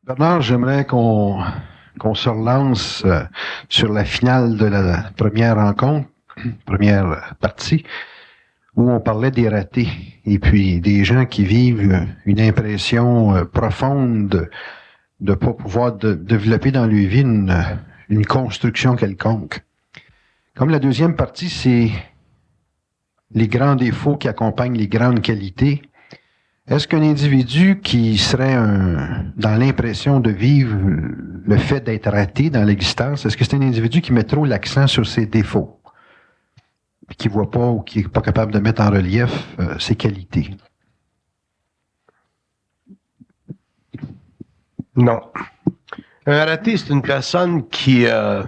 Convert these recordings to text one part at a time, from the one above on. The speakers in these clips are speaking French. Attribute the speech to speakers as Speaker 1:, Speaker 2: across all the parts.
Speaker 1: Bernard, j'aimerais qu'on se relance sur la finale de la première rencontre, première partie, où on parlait des ratés et puis des gens qui vivent une impression profonde de ne pas pouvoir développer dans leur vie une construction quelconque. Comme la deuxième partie, c'est les grands défauts qui accompagnent les grandes qualités. Est-ce qu'un individu qui serait dans l'impression de vivre le fait d'être raté dans l'existence, est-ce que c'est un individu qui met trop l'accent sur ses défauts, puis qui voit pas ou qui est pas capable de mettre en relief ses qualités?
Speaker 2: Non. Un raté, c'est une personne qui n'a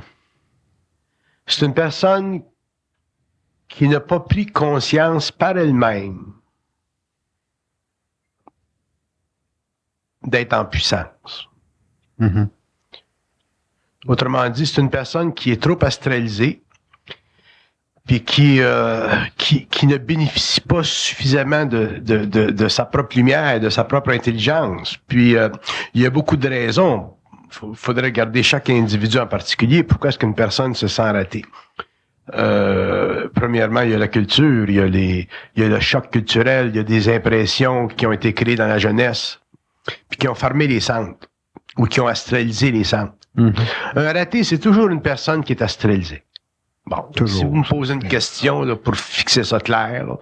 Speaker 2: pas pris conscience par elle-même d'être en puissance.
Speaker 1: Mm-hmm.
Speaker 2: Autrement dit, c'est une personne qui est trop astralisée puis qui ne bénéficie pas suffisamment de sa propre lumière, de sa propre intelligence. Puis, il y a beaucoup de raisons. Faudrait regarder chaque individu en particulier. Pourquoi est-ce qu'une personne se sent ratée? Premièrement, il y a la culture, il y a le choc culturel, il y a des impressions qui ont été créées dans la jeunesse, puis qui ont fermé les centres, ou qui ont astralisé les centres.
Speaker 1: Mm-hmm.
Speaker 2: Un raté, c'est toujours une personne qui est astralisée. Bon,
Speaker 1: toujours.
Speaker 2: Si vous me posez une question là, pour fixer ça clair, là,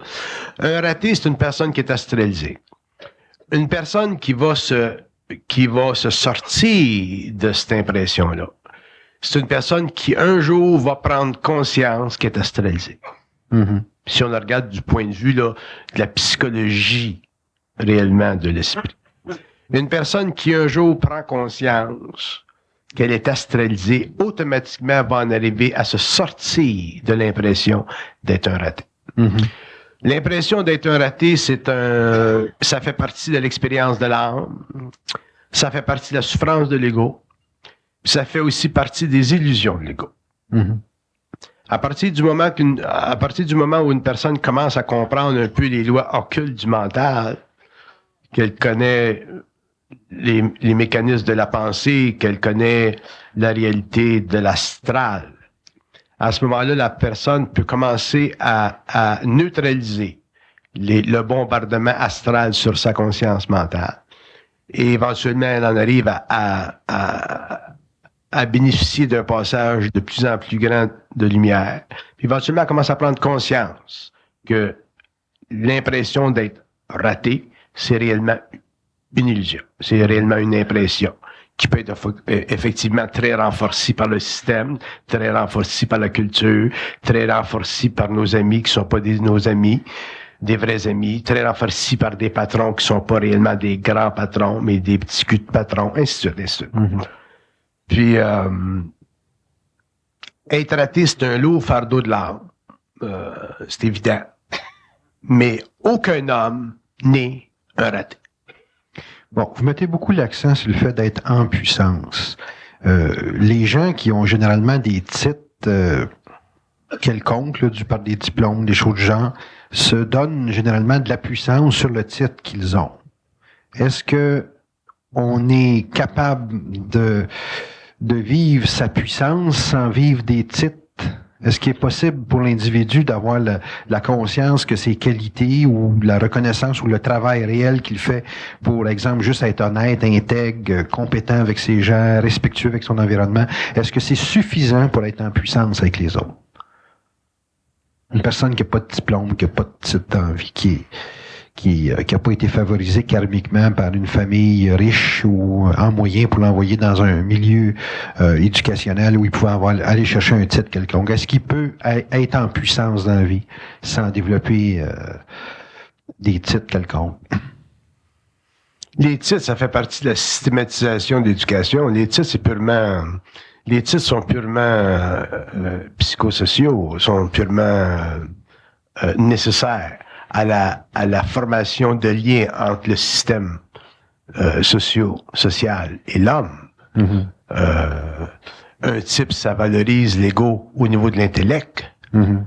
Speaker 2: un raté, c'est une personne qui est astralisée. Une personne qui va se sortir de cette impression-là, c'est une personne qui, un jour, va prendre conscience qu'elle est astralisée.
Speaker 1: Mm-hmm.
Speaker 2: Si on la regarde du point de vue là, de la psychologie réellement de l'esprit. Une personne qui, un jour, prend conscience qu'elle est astralisée, automatiquement va en arriver à se sortir de l'impression d'être un raté.
Speaker 1: Mm-hmm.
Speaker 2: L'impression d'être un raté, ça fait partie de l'expérience de l'âme, ça fait partie de la souffrance de l'ego, ça fait aussi partie des illusions de l'ego.
Speaker 1: Mm-hmm.
Speaker 2: À partir du moment où une personne commence à comprendre un peu les lois occultes du mental, qu'elle connaît les mécanismes de la pensée, qu'elle connaît la réalité de l'astral, à ce moment-là, la personne peut commencer à neutraliser le bombardement astral sur sa conscience mentale. Et éventuellement, elle en arrive à bénéficier d'un passage de plus en plus grand de lumière. Puis éventuellement, elle commence à prendre conscience que l'impression d'être raté, c'est réellement une illusion. C'est réellement une impression qui peut être effectivement très renforcée par le système, très renforcée par la culture, très renforcée par nos amis qui sont pas nos amis, des vrais amis, très renforcée par des patrons qui sont pas réellement des grands patrons, mais des petits culs de patrons, ainsi de suite, ainsi de suite. Mm-hmm. Puis, être raté, c'est un lourd fardeau de l'âme. C'est évident. Mais aucun homme n'est un raté.
Speaker 1: Bon, vous mettez beaucoup l'accent sur le fait d'être en puissance. Les gens qui ont généralement des titres quelconques, là, par des diplômes, des choses du genre, se donnent généralement de la puissance sur le titre qu'ils ont. Est-ce que on est capable de vivre sa puissance sans vivre des titres? Est-ce qu'il est possible pour l'individu d'avoir la conscience que ses qualités ou la reconnaissance ou le travail réel qu'il fait, pour exemple, juste être honnête, intègre, compétent avec ses gens, respectueux avec son environnement, est-ce que c'est suffisant pour être en puissance avec les autres? Une personne qui n'a pas de diplôme, qui n'a pas de titre en vie, qui a pas été favorisé karmiquement par une famille riche ou en moyen pour l'envoyer dans un milieu éducationnel où il pouvait aller chercher un titre quelconque. Est-ce qu'il peut être en puissance dans la vie sans développer des titres quelconques?
Speaker 2: Les titres, ça fait partie de la systématisation de l'éducation. Les titres sont purement psychosociaux, sont purement nécessaires à la formation de liens entre le système social et l'homme.
Speaker 1: Mm-hmm.
Speaker 2: Un type, ça valorise l'ego au niveau de l'intellect,
Speaker 1: mm-hmm.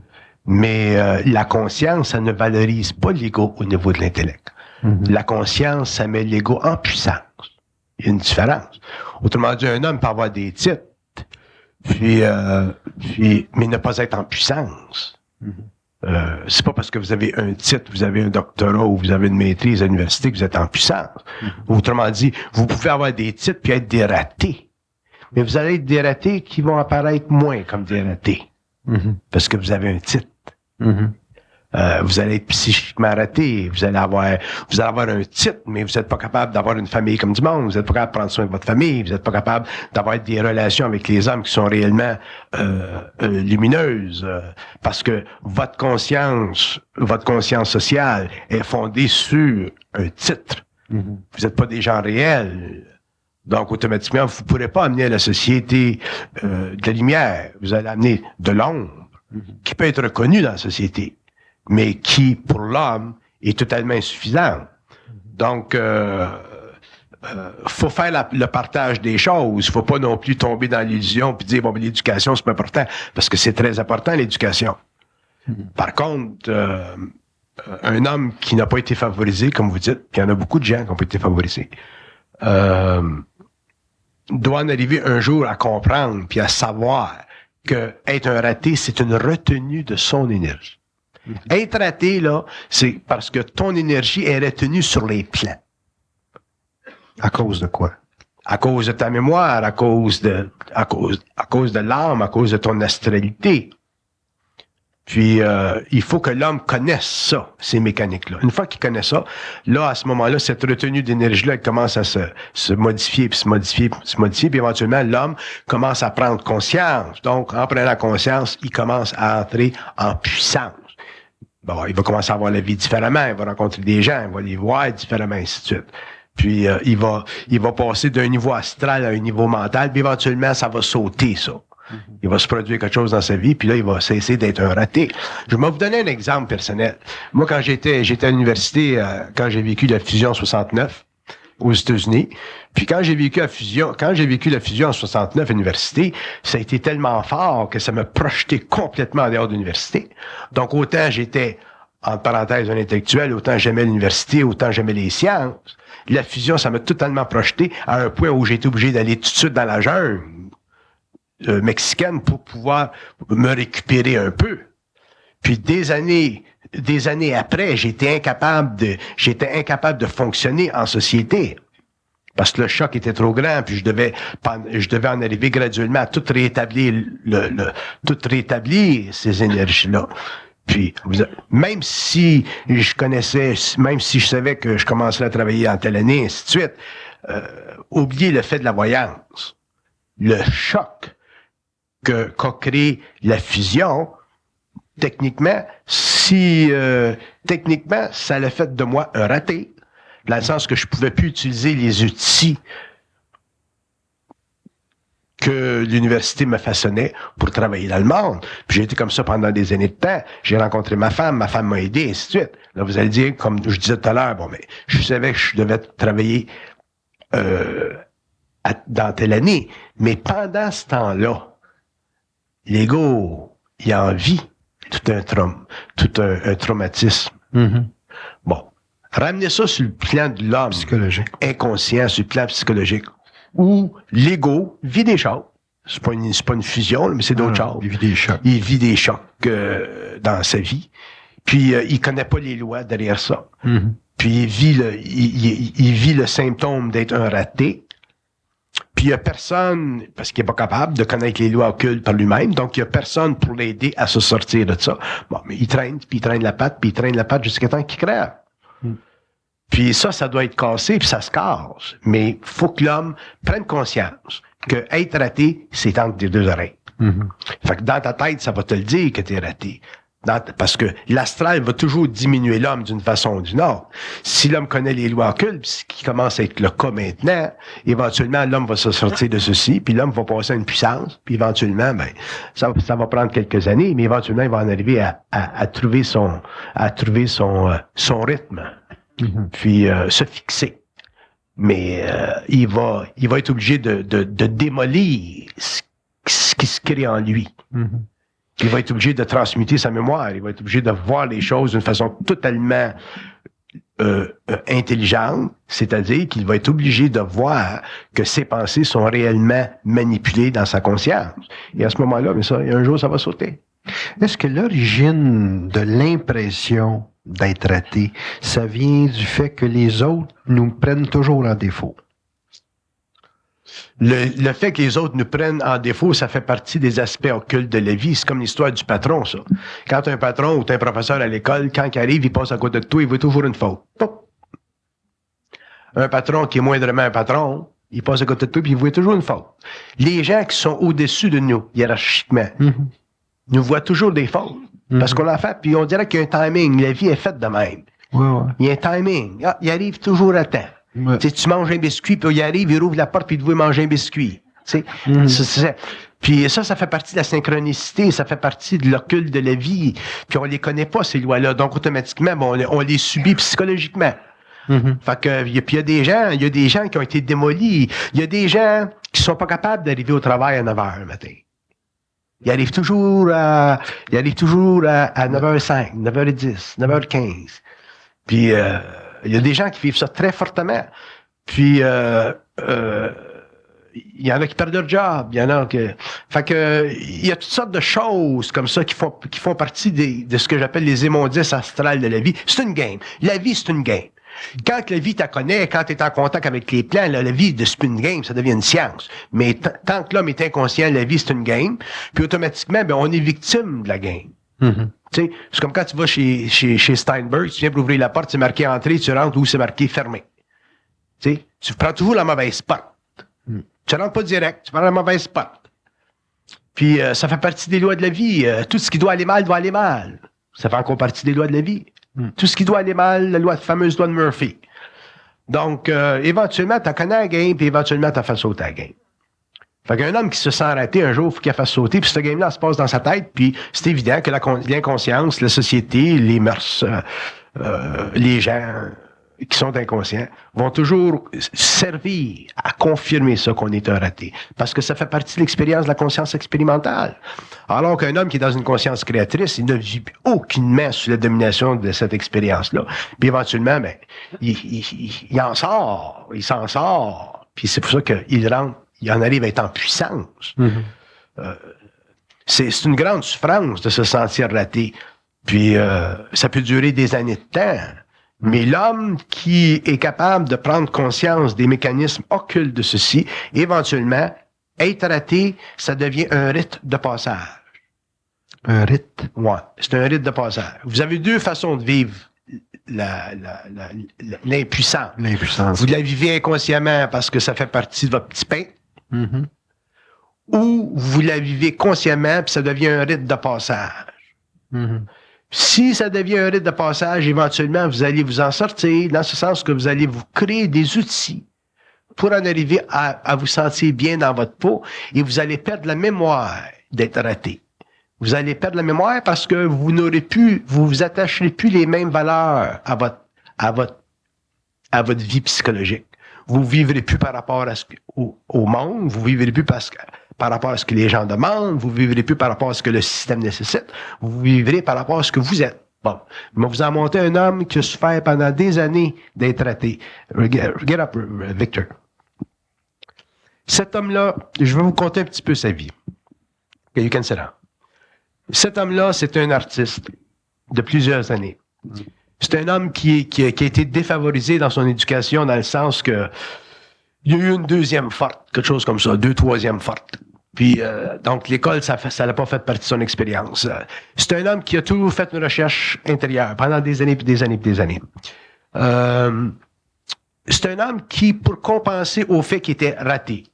Speaker 2: mais la conscience, ça ne valorise pas l'ego au niveau de l'intellect.
Speaker 1: Mm-hmm.
Speaker 2: La conscience, ça met l'ego en puissance. Il y a une différence. Autrement dit, un homme peut avoir des titres, mais ne pas être en puissance. C'est pas parce que vous avez un titre, vous avez un doctorat ou vous avez une maîtrise à l'université que vous êtes en puissance. Autrement dit, vous pouvez avoir des titres puis être des ratés. Mais vous allez être des ratés qui vont apparaître moins comme des ratés. Parce que vous avez un titre. Vous allez être psychiquement raté, vous allez avoir un titre, mais vous n'êtes pas capable d'avoir une famille comme du monde, vous n'êtes pas capable de prendre soin de votre famille, vous n'êtes pas capable d'avoir des relations avec les hommes qui sont réellement lumineuses, parce que votre conscience sociale est fondée sur un titre. Vous n'êtes pas des gens réels. Donc, automatiquement, vous ne pourrez pas amener à la société de la lumière. Vous allez amener de l'ombre, qui peut être reconnue dans la société, mais qui, pour l'homme, est totalement insuffisant. Donc, faut faire le partage des choses. Faut pas non plus tomber dans l'illusion puis dire, bon, ben, l'éducation, c'est pas important, parce que c'est très important, l'éducation. Par contre, un homme qui n'a pas été favorisé, comme vous dites, puis il y en a beaucoup de gens qui n'ont pas été favorisés, doit en arriver un jour à comprendre puis à savoir que être un raté, c'est une retenue de son énergie. Être raté, là, c'est parce que ton énergie est retenue sur les plans.
Speaker 1: À cause de quoi?
Speaker 2: À cause de ta mémoire, à cause de l'âme, à cause de ton astralité. Puis, il faut que l'homme connaisse ça, ces mécaniques-là. Une fois qu'il connaît ça, là, à ce moment-là, cette retenue d'énergie-là, elle commence à se modifier, puis puis éventuellement, l'homme commence à prendre conscience. Donc, en prenant conscience, il commence à entrer en puissance. Bon, il va commencer à voir la vie différemment, il va rencontrer des gens, il va les voir différemment, ainsi de suite. Puis, il va passer d'un niveau astral à un niveau mental, puis éventuellement, ça va sauter, ça. Il va se produire quelque chose dans sa vie, puis là, il va cesser d'être un raté. Je vais vous donner un exemple personnel. Moi, quand j'étais à l'université, quand j'ai vécu la fusion 69 aux États-Unis, puis quand j'ai vécu la fusion en 69 à l'université, ça a été tellement fort que ça m'a projeté complètement en dehors de l'université. Donc, autant j'étais, entre parenthèses, un intellectuel, autant j'aimais l'université, autant j'aimais les sciences. La fusion, ça m'a totalement projeté à un point où j'étais obligé d'aller tout de suite dans la jungle mexicaine pour pouvoir me récupérer un peu. Puis des années après, j'étais incapable de fonctionner en société. Parce que le choc était trop grand, puis je devais en arriver graduellement à tout rétablir ces énergies-là. Puis, même si je savais que je commençais à travailler en telle année, ainsi de suite, oubliez le fait de la voyance. Le choc qu'a créé la fusion, techniquement, ça l'a fait de moi un raté, dans le sens que je pouvais plus utiliser les outils que l'université me façonnait pour travailler dans le monde. Puis j'ai été comme ça pendant des années de temps. J'ai rencontré ma femme m'a aidé, et ainsi de suite. Là, vous allez dire, comme je disais tout à l'heure, bon, mais je savais que je devais travailler dans telle année. Mais pendant ce temps-là, l'ego, il en vit tout un traumatisme. Bon. Ramenez ça sur le plan de l'homme
Speaker 1: psychologique,
Speaker 2: inconscient, sur le plan psychologique, où l'ego vit des choses. C'est pas une fusion, mais c'est d'autres choses.
Speaker 1: Il vit des chocs.
Speaker 2: Il vit des chocs dans sa vie. Puis il connaît pas les lois derrière ça. Puis il vit le symptôme d'être un raté. Puis il y a personne, parce qu'il est pas capable de connaître les lois occultes par lui-même, donc il y a personne pour l'aider à se sortir de ça. Bon, mais il traîne la patte jusqu'à temps qu'il crève. Puis ça doit être cassé, puis ça se casse. Mais faut que l'homme prenne conscience que être raté, c'est entre tes deux oreilles. Fait que dans ta tête, ça va te le dire que t'es raté. Parce que l'astral va toujours diminuer l'homme d'une façon ou d'une autre. Si l'homme connaît les lois occultes, ce qui commence à être le cas maintenant, éventuellement, l'homme va se sortir de ceci, puis l'homme va passer à une puissance, puis éventuellement, ça va prendre quelques années, mais éventuellement, il va en arriver à trouver son rythme, puis se fixer. Mais il va être obligé de démolir ce qui se crée en lui. Il va être obligé de transmuter sa mémoire. Il va être obligé de voir les choses d'une façon totalement intelligente, c'est-à-dire qu'il va être obligé de voir que ses pensées sont réellement manipulées dans sa conscience. Et à ce moment-là, mais ça, un jour, ça va sauter.
Speaker 1: Est-ce que l'origine de l'impression d'être raté, ça vient du fait que les autres nous prennent toujours en défaut?
Speaker 2: Le fait que les autres nous prennent en défaut, ça fait partie des aspects occultes de la vie. C'est comme l'histoire du patron, ça. Quand un patron ou un professeur à l'école, quand il arrive, il passe à côté de toi, il voit toujours une faute. Pop. Un patron qui est moindrement un patron, il passe à côté de toi, puis il voit toujours une faute. Les gens qui sont au-dessus de nous, hiérarchiquement, nous voient toujours des fautes. Parce qu'on l'a fait, puis on dirait qu'il y a un timing. La vie est faite de même.
Speaker 1: Ouais.
Speaker 2: Il y a un timing. Ah, il arrive toujours à temps.
Speaker 1: Ouais.
Speaker 2: Tu manges un biscuit, puis il arrive, il rouvre la porte, puis il te voit manger un biscuit. Puis ça fait partie de la synchronicité, ça fait partie de l'occulte de la vie. Puis on les connaît pas, ces lois-là. Donc, automatiquement, on les subit psychologiquement. Fait que, il y a des gens qui ont été démolis. Il y a des gens qui sont pas capables d'arriver au travail à 9h le matin. Ils arrivent toujours à 9h05, 9h10, 9h15. Puis, il y a des gens qui vivent ça très fortement. Puis, il y en a qui perdent leur job. Il y en a qui... Fait que, il y a toutes sortes de choses comme ça qui font partie de ce que j'appelle les immondices astrales de la vie. C'est une game. La vie, c'est une game. Quand la vie te connaît, quand tu es en contact avec les plans, la vie, c'est plus une game, ça devient une science. Mais tant que l'homme est inconscient, la vie, c'est une game. Puis automatiquement, on est victime de la game. C'est comme quand tu vas chez Steinberg, tu viens pour ouvrir la porte, c'est marqué entrée, tu rentres où c'est marqué fermé. Tu prends toujours la mauvaise porte. Tu rentres pas direct, tu prends la mauvaise porte. Puis ça fait partie des lois de la vie. Tout ce qui doit aller mal. Ça fait encore partie des lois de la vie. Tout ce qui doit aller mal, la fameuse loi de Murphy. Donc, éventuellement, tu connais la game, puis éventuellement, tu as fait sauter la game. Fait qu'un homme qui se sent raté un jour, il faut qu'il fasse sauter, puis cette game-là se passe dans sa tête, puis c'est évident que l'inconscience, la société, les mœurs, les gens qui sont inconscients vont toujours servir à confirmer ça qu'on est un raté. Parce que ça fait partie de l'expérience de la conscience expérimentale. Alors qu'un homme qui est dans une conscience créatrice, il ne vit aucunement sous la domination de cette expérience-là. Puis éventuellement, il en sort, il s'en sort. Puis c'est pour ça qu'il rentre, il en arrive à être en puissance. C'est une grande souffrance de se sentir raté. Puis ça peut durer des années de temps. Mais l'homme qui est capable de prendre conscience des mécanismes occultes de ceci, éventuellement, être raté, ça devient un rite de passage.
Speaker 1: Un rite?
Speaker 2: Ouais, c'est un rite de passage. Vous avez deux façons de vivre l'impuissance.
Speaker 1: L'impuissance.
Speaker 2: Vous la vivez inconsciemment parce que ça fait partie de votre petit pain. Ou vous la vivez consciemment puis ça devient un rite de passage. Si ça devient un rite de passage, éventuellement, vous allez vous en sortir, dans ce sens que vous allez vous créer des outils pour en arriver à vous sentir bien dans votre peau et vous allez perdre la mémoire d'être raté. Vous allez perdre la mémoire parce que vous vous attacherez plus les mêmes valeurs à votre vie psychologique. Vous vivrez plus par rapport à au monde, vous vivrez plus par rapport à ce que les gens demandent, vous vivrez plus par rapport à ce que le système nécessite, vous vivrez par rapport à ce que vous êtes. Bon. Mais vous en montez un homme qui a souffert pendant des années d'être raté. Get up, Victor. Cet homme-là, je vais vous conter un petit peu sa vie. Okay, you can sit down. Cet homme-là, c'est un artiste de plusieurs années. C'est un homme qui a été défavorisé dans son éducation dans le sens que il y a eu une deuxième forte, quelque chose comme ça, 2 troisième forte. Puis donc l'école, ça n'a pas fait partie de son expérience. C'est un homme qui a toujours fait une recherche intérieure pendant des années puis des années puis des années. C'est un homme qui, pour compenser au fait qu'il était raté,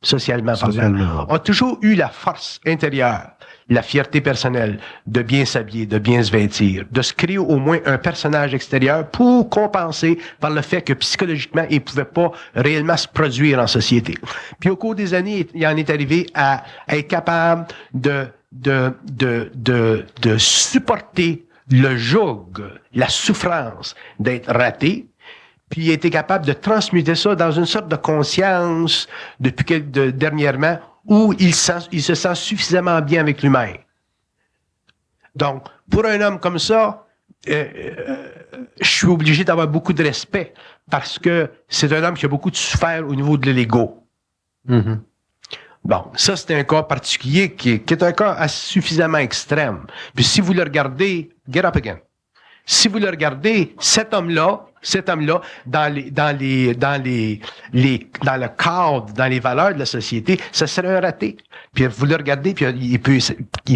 Speaker 2: socialement parlant, a toujours eu la force intérieure, la fierté personnelle de bien s'habiller, de bien se vêtir, de se créer au moins un personnage extérieur pour compenser par le fait que psychologiquement, il pouvait pas réellement se produire en société. Puis au cours des années, il en est arrivé à être capable de supporter le joug, la souffrance d'être raté, puis il a été capable de transmuter ça dans une sorte de conscience dernièrement où il se sent suffisamment bien avec lui-même. Donc, pour un homme comme ça, je suis obligé d'avoir beaucoup de respect parce que c'est un homme qui a beaucoup de souffert au niveau de l'ego.
Speaker 1: Mhm.
Speaker 2: Bon, ça, c'est un cas particulier qui est un cas suffisamment extrême. Puis si vous le regardez, get up again. Si vous le regardez, cet homme-là, dans le cadre, dans les valeurs de la société, ça serait un raté. Puis vous le regardez, puis il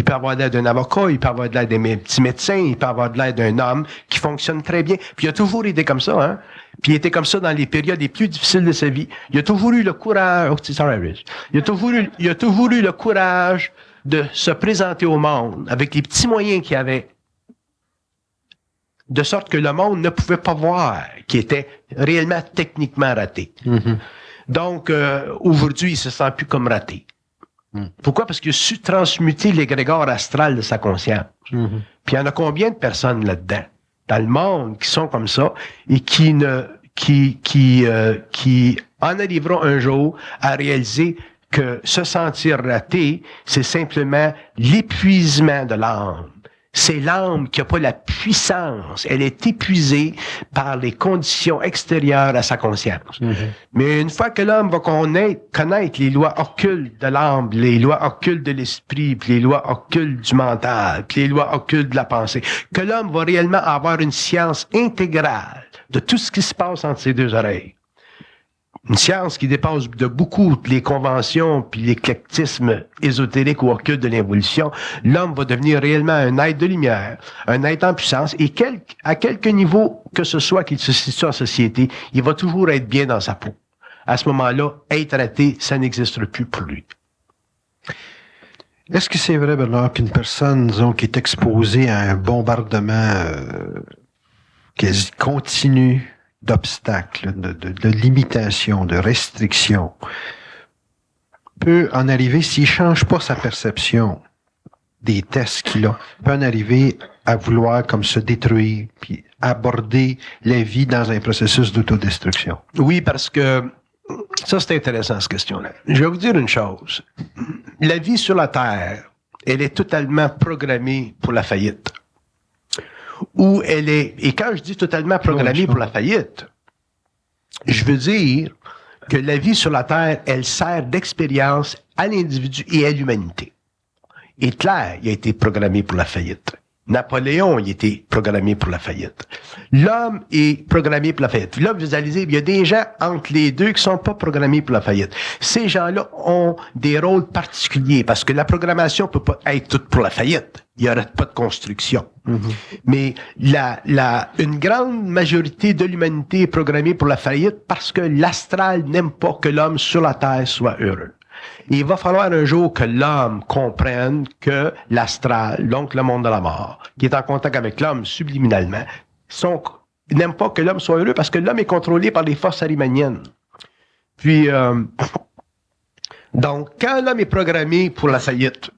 Speaker 2: peut avoir l'aide d'un avocat, il peut avoir l'aide d'un petit médecin, il peut avoir l'aide d'un homme qui fonctionne très bien. Puis il a toujours été comme ça, hein. Puis il était comme ça dans les périodes les plus difficiles de sa vie. Il a toujours eu le courage, il a toujours eu le courage de se présenter au monde avec les petits moyens qu'il avait, de sorte que le monde ne pouvait pas voir qu'il était réellement techniquement raté.
Speaker 1: Mhm.
Speaker 2: Donc, aujourd'hui, il se sent plus comme raté. Pourquoi? Parce qu'il a su transmuter l'égrégore astral de sa conscience.
Speaker 1: Mhm.
Speaker 2: Puis il y en a combien de personnes là-dedans, dans le monde, qui sont comme ça et qui en arriveront un jour à réaliser que se sentir raté, c'est simplement l'épuisement de l'âme. C'est l'âme qui n'a pas la puissance. Elle est épuisée par les conditions extérieures à sa conscience. Mm-hmm. Mais une fois que l'homme va connaître les lois occultes de l'âme, les lois occultes de l'esprit, puis les lois occultes du mental, puis les lois occultes de la pensée, que l'homme va réellement avoir une science intégrale de tout ce qui se passe entre ses deux oreilles. Une science qui dépasse de beaucoup les conventions puis l'éclectisme ésotérique ou occulte de l'évolution, l'homme va devenir réellement un être de lumière, un être en puissance, et à quelque niveau que ce soit qu'il se situe en société, il va toujours être bien dans sa peau. À ce moment-là, être raté, ça n'existe plus pour lui.
Speaker 1: Est-ce que c'est vrai, Bernard, qu'une personne, disons, qui est exposée à un bombardement quasi continu d'obstacles, de limitations, de restrictions, peut en arriver, s'il ne change pas sa perception des tests qu'il a, peut en arriver à vouloir comme se détruire, puis aborder la vie dans un processus d'autodestruction?
Speaker 2: Oui, parce que ça, c'est intéressant, cette question-là. Je vais vous dire une chose. La vie sur la Terre, elle est totalement programmée pour la faillite. Où elle est, et quand je dis totalement programmée pour la faillite, je veux dire que la vie sur la Terre, elle sert d'expérience à l'individu et à l'humanité. Hitler, il a été programmé pour la faillite. Napoléon, il a été programmé pour la faillite. L'homme est programmé pour la faillite. Là, vous allez dire, il y a des gens entre les deux qui sont pas programmés pour la faillite. Ces gens-là ont des rôles particuliers parce que la programmation peut pas être toute pour la faillite. Il n'y aurait pas de construction. Mm-hmm. Mais une grande majorité de l'humanité est programmée pour la faillite parce que l'astral n'aime pas que l'homme sur la Terre soit heureux. Et il va falloir un jour que l'homme comprenne que l'astral, donc le monde de la mort, qui est en contact avec l'homme subliminalement, n'aime pas que l'homme soit heureux parce que l'homme est contrôlé par les forces arimaniennes. Puis, donc, quand l'homme est programmé pour la faillite,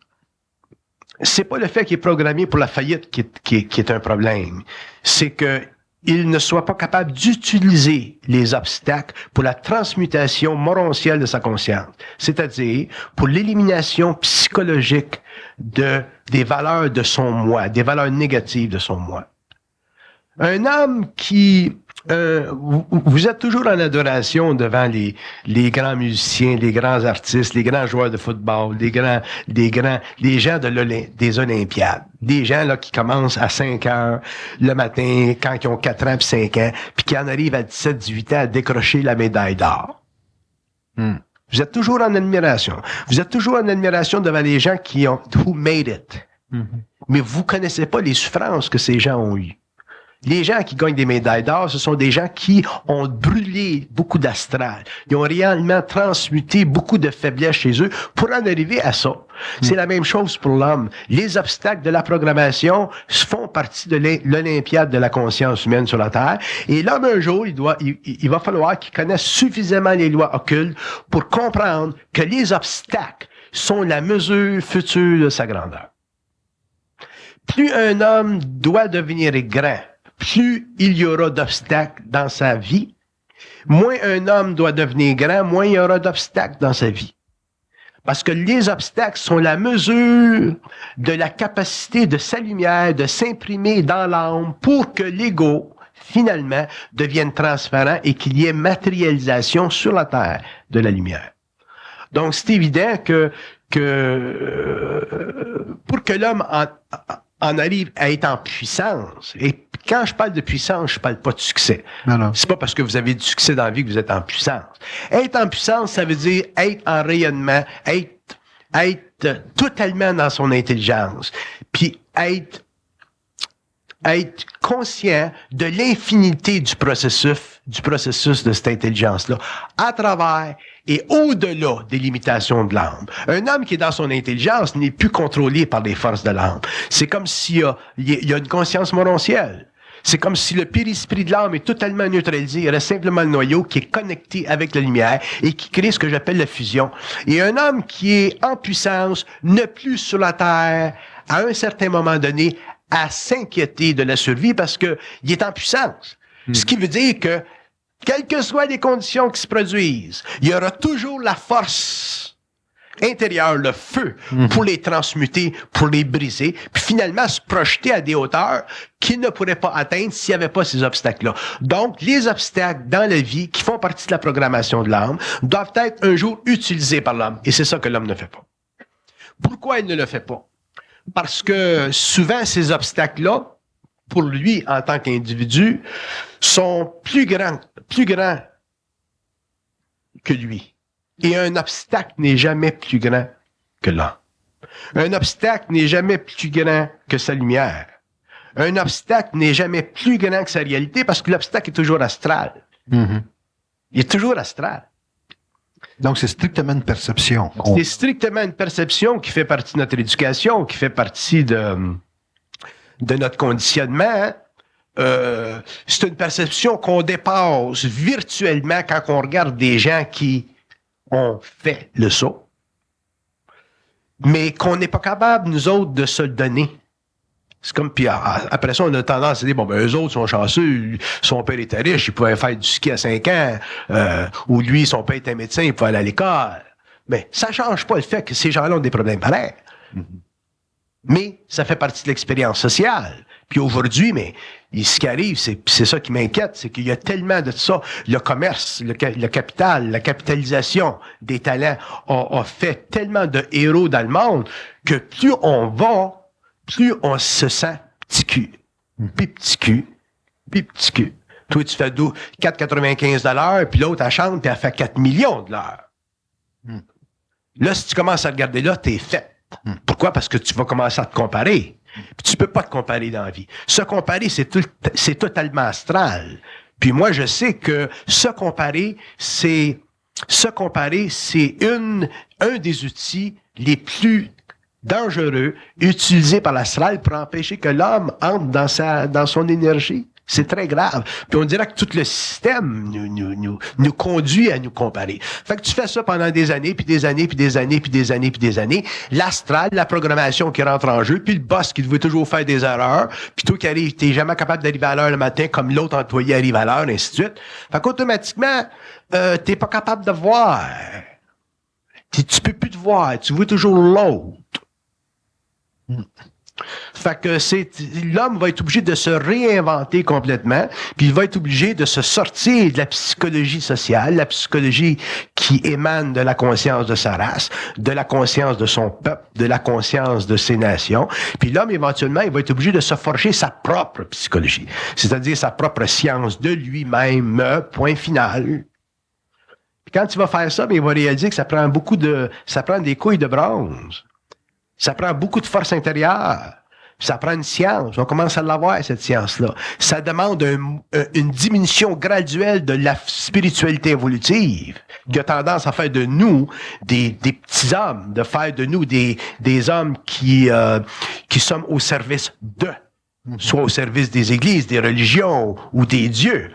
Speaker 2: c'est pas le fait qu'il est programmé pour la faillite qui est un problème. C'est que il ne soit pas capable d'utiliser les obstacles pour la transmutation morontielle de sa conscience, c'est-à-dire pour l'élimination psychologique des valeurs de son moi, des valeurs négatives de son moi. Un homme qui... vous êtes toujours en adoration devant les grands musiciens, les grands artistes, les grands joueurs de football, les gens des Olympiades. Des gens là qui commencent à 5 heures le matin, quand ils ont 4 ans puis 5 ans, puis qui en arrivent à 17, 18 ans à décrocher la médaille d'or. Vous êtes toujours en admiration. Vous êtes toujours en admiration devant les gens who made it. Mais vous connaissez pas les souffrances que ces gens ont eues. Les gens qui gagnent des médailles d'or, ce sont des gens qui ont brûlé beaucoup d'astral. Ils ont réellement transmuté beaucoup de faiblesses chez eux pour en arriver à ça. C'est la même chose pour l'homme. Les obstacles de la programmation font partie de l'Olympiade de la conscience humaine sur la Terre. Et l'homme, un jour, il va falloir qu'il connaisse suffisamment les lois occultes pour comprendre que les obstacles sont la mesure future de sa grandeur. Plus un homme doit devenir grand, plus il y aura d'obstacles dans sa vie, moins un homme doit devenir grand, moins il y aura d'obstacles dans sa vie. Parce que les obstacles sont la mesure de la capacité de sa lumière de s'imprimer dans l'âme pour que l'ego, finalement, devienne transparent et qu'il y ait matérialisation sur la terre de la lumière. Donc, c'est évident que pour que l'homme en arrive à être en puissance, et quand je parle de puissance, je parle pas de succès.
Speaker 1: Non.
Speaker 2: C'est pas parce que vous avez du succès dans la vie que vous êtes en puissance. Être en puissance, ça veut dire être en rayonnement, être totalement dans son intelligence, puis être conscient de l'infinité du processus de cette intelligence-là, à travers et au-delà des limitations de l'âme. Un homme qui est dans son intelligence n'est plus contrôlé par les forces de l'âme. C'est comme s'il y a une conscience morontielle. C'est comme si le périsprit de l'âme est totalement neutralisé. Il reste simplement le noyau qui est connecté avec la lumière et qui crée ce que j'appelle la fusion. Et un homme qui est en puissance, ne plus sur la terre, à un certain moment donné, à s'inquiéter de la survie parce que il est en puissance. Ce qui veut dire que, quelles que soient les conditions qui se produisent, il y aura toujours la force intérieure, le feu, pour les transmuter, pour les briser, puis finalement se projeter à des hauteurs qu'il ne pourrait pas atteindre s'il n'y avait pas ces obstacles-là. Donc, les obstacles dans la vie, qui font partie de la programmation de l'âme, doivent être un jour utilisés par l'homme. Et c'est ça que l'homme ne fait pas. Pourquoi il ne le fait pas? Parce que souvent, ces obstacles-là, pour lui, en tant qu'individu, sont plus grands que lui. Et un obstacle n'est jamais plus grand que l'homme. Un obstacle n'est jamais plus grand que sa lumière. Un obstacle n'est jamais plus grand que sa réalité parce que l'obstacle est toujours astral. Il est toujours astral.
Speaker 1: Donc, c'est strictement une perception.
Speaker 2: C'est strictement une perception qui fait partie de notre éducation, qui fait partie de notre conditionnement. C'est une perception qu'on dépasse virtuellement quand on regarde des gens qui ont fait le saut, mais qu'on n'est pas capable, nous autres, de se le donner. C'est comme, puis après ça, on a tendance à dire, bon, ben, eux autres sont chanceux, son père était riche, il pouvait faire du ski à 5 ans, ou lui, son père était médecin, il pouvait aller à l'école. Mais ça change pas le fait que ces gens-là ont des problèmes pareils. Mais ça fait partie de l'expérience sociale. Puis aujourd'hui, mais ce qui arrive, c'est ça qui m'inquiète, c'est qu'il y a tellement de ça. Le commerce, le capital, la capitalisation des talents a fait tellement de héros dans le monde que plus on va, plus on se sent petit cul. Puis petit cul, puis petit cul. Toi, tu fais 4,95 $, puis l'autre, elle chante, puis elle fait 4 millions de l'heure. Là, si tu commences à regarder là, t'es fait. Pourquoi? Parce que tu vas commencer à te comparer. Puis tu peux pas te comparer dans la vie. Se comparer, c'est totalement astral. Puis moi, je sais que se comparer, c'est un des outils les plus dangereux utilisés par l'astral pour empêcher que l'homme entre dans son énergie. C'est très grave. Puis on dirait que tout le système nous conduit à nous comparer. Fait que tu fais ça pendant des années, puis des années, puis des années, puis des années, puis des années. L'astral, la programmation qui rentre en jeu, puis le boss qui veut toujours faire des erreurs, puis toi qui arrives, t'es jamais capable d'arriver à l'heure le matin comme l'autre employé arrive à l'heure, ainsi de suite. Fait qu'automatiquement, t'es pas capable de voir. Tu peux plus te voir, tu vois toujours l'autre. Fait que l'homme va être obligé de se réinventer complètement, puis il va être obligé de se sortir de la psychologie sociale, la psychologie qui émane de la conscience de sa race, de la conscience de son peuple, de la conscience de ses nations. Puis l'homme, éventuellement, il va être obligé de se forger sa propre psychologie, c'est-à-dire sa propre science de lui-même, point final. Puis quand il va faire ça, bien, il va réaliser que ça prend des couilles de bronze. Ça prend beaucoup de force intérieure. Ça prend une science. On commence à l'avoir, cette science-là. Ça demande une diminution graduelle de la spiritualité évolutive qui a tendance à faire de nous des petits hommes, de faire de nous des hommes qui sommes au service soit au service des églises, des religions ou des dieux.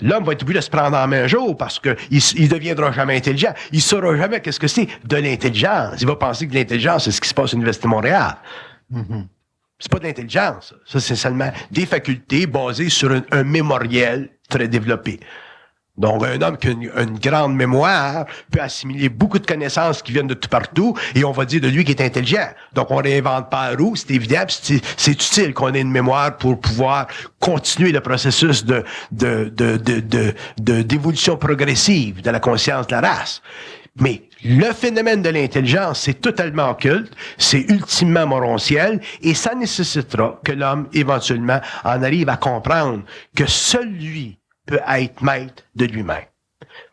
Speaker 2: L'homme va être obligé de se prendre en main un jour parce que il deviendra jamais intelligent. Il saura jamais qu'est-ce que c'est de l'intelligence. Il va penser que l'intelligence, c'est ce qui se passe à l'Université de Montréal. C'est pas de l'intelligence. Ça, c'est seulement des facultés basées sur un mémoriel très développé. Donc, un homme qui a une grande mémoire peut assimiler beaucoup de connaissances qui viennent de tout partout et on va dire de lui qu'il est intelligent. Donc, on réinvente pas la roue, c'est évident, c'est utile qu'on ait une mémoire pour pouvoir continuer le processus d'évolution progressive de la conscience de la race. Mais le phénomène de l'intelligence, c'est totalement occulte, c'est ultimement morontiel, et ça nécessitera que l'homme, éventuellement, en arrive à comprendre que seul lui peut être maître de lui-même.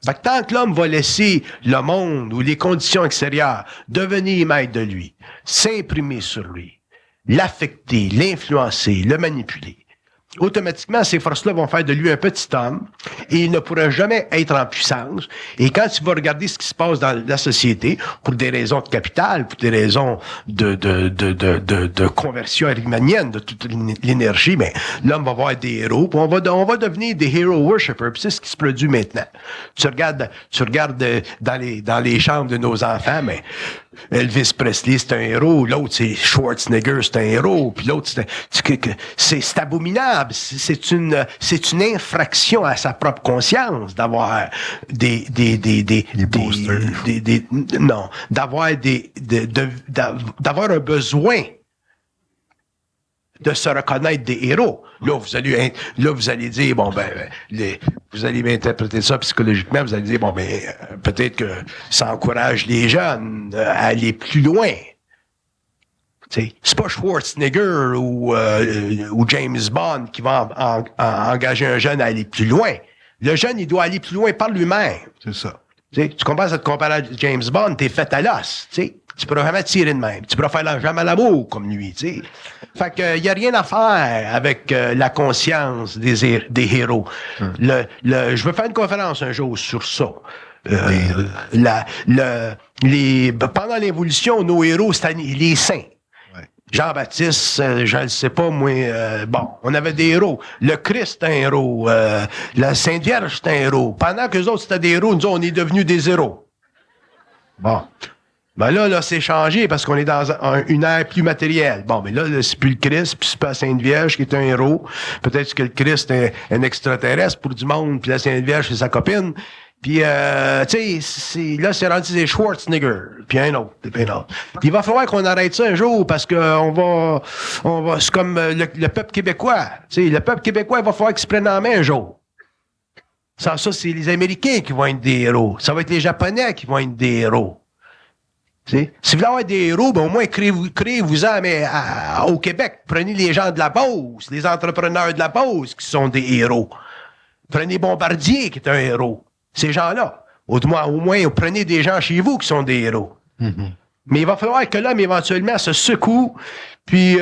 Speaker 2: Fait que tant que l'homme va laisser le monde ou les conditions extérieures devenir maître de lui, s'imprimer sur lui, l'affecter, l'influencer, le manipuler, automatiquement, ces forces-là vont faire de lui un petit homme et il ne pourra jamais être en puissance. Et quand tu vas regarder ce qui se passe dans la société, pour des raisons de capital, pour des raisons de conversion riemannienne de toute l'énergie, mais l'homme va voir des héros, puis on va devenir des hero worshippers. Puis c'est ce qui se produit maintenant. Tu regardes dans les chambres de nos enfants, mais Elvis Presley, c'est un héros. L'autre, c'est Schwarzenegger, c'est un héros. Puis l'autre, c'est abominable. C'est une infraction à sa propre conscience d'avoir d'avoir un besoin de se reconnaître des héros. Là, vous allez dire, bon, vous allez interpréter ça psychologiquement, vous allez dire, bon, peut-être que ça encourage les jeunes à aller plus loin. T'sais, c'est pas Schwarzenegger ou James Bond qui va engager un jeune à aller plus loin. Le jeune, il doit aller plus loin par lui-même.
Speaker 1: C'est ça.
Speaker 2: T'sais, tu compares à te comparer à James Bond, t'es fait à l'os, tu sais. Tu pourras jamais tirer de même. Tu pourras faire jamais l'amour comme lui, tu sais. Fait que y a rien à faire avec la conscience des héros. Je veux faire une conférence un jour sur ça. Pendant l'évolution, nos héros, c'était les saints. Jean-Baptiste, je ne sais pas, moi, on avait des héros. Le Christ est un héros. La Sainte Vierge est un héros. Pendant que les autres, c'était des héros, nous, on est devenus des héros. Bon. Ben là, c'est changé parce qu'on est dans une ère plus matérielle. Bon, mais là, c'est plus le Christ, puis c'est pas la Sainte Vierge qui est un héros. Peut-être que le Christ est un extraterrestre pour du monde, puis la Sainte Vierge, c'est sa copine. Puis, tu sais, là, c'est rendu des Schwarzenegger, puis un autre, puis un autre. Puis il va falloir qu'on arrête ça un jour parce que on va, c'est comme le peuple québécois. Tu sais, le peuple québécois, il va falloir qu'il se prenne en main un jour. Ça, c'est les Américains qui vont être des héros. Ça va être les Japonais qui vont être des héros. T'sais, si vous voulez avoir des héros, au moins créez-vous-en, mais au Québec, prenez les gens de la Beauce, les entrepreneurs de la Beauce qui sont des héros. Prenez Bombardier qui est un héros. Ces gens-là. Au moins, prenez des gens chez vous qui sont des héros. Mm-hmm. Mais il va falloir que l'homme, éventuellement, se secoue, puis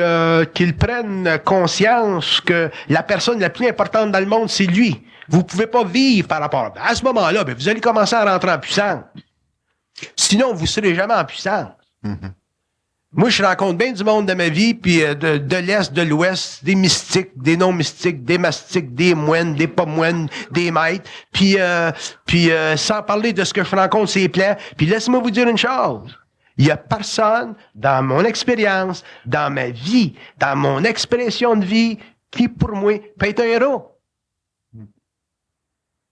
Speaker 2: qu'il prenne conscience que la personne la plus importante dans le monde, c'est lui. Vous pouvez pas vivre par rapport à ce moment-là, vous allez commencer à rentrer en puissance. Sinon, vous ne serez jamais en puissance. Mm-hmm. Moi, je rencontre bien du monde de ma vie, puis de l'Est, de l'Ouest, des mystiques, des non-mystiques, des mastiques, des moines, des pas moines, des maîtres, puis sans parler de ce que je rencontre, c'est plein. Puis laissez-moi vous dire une chose. Il y a personne, dans mon expérience, dans ma vie, dans mon expression de vie, qui, pour moi, peut être un héros.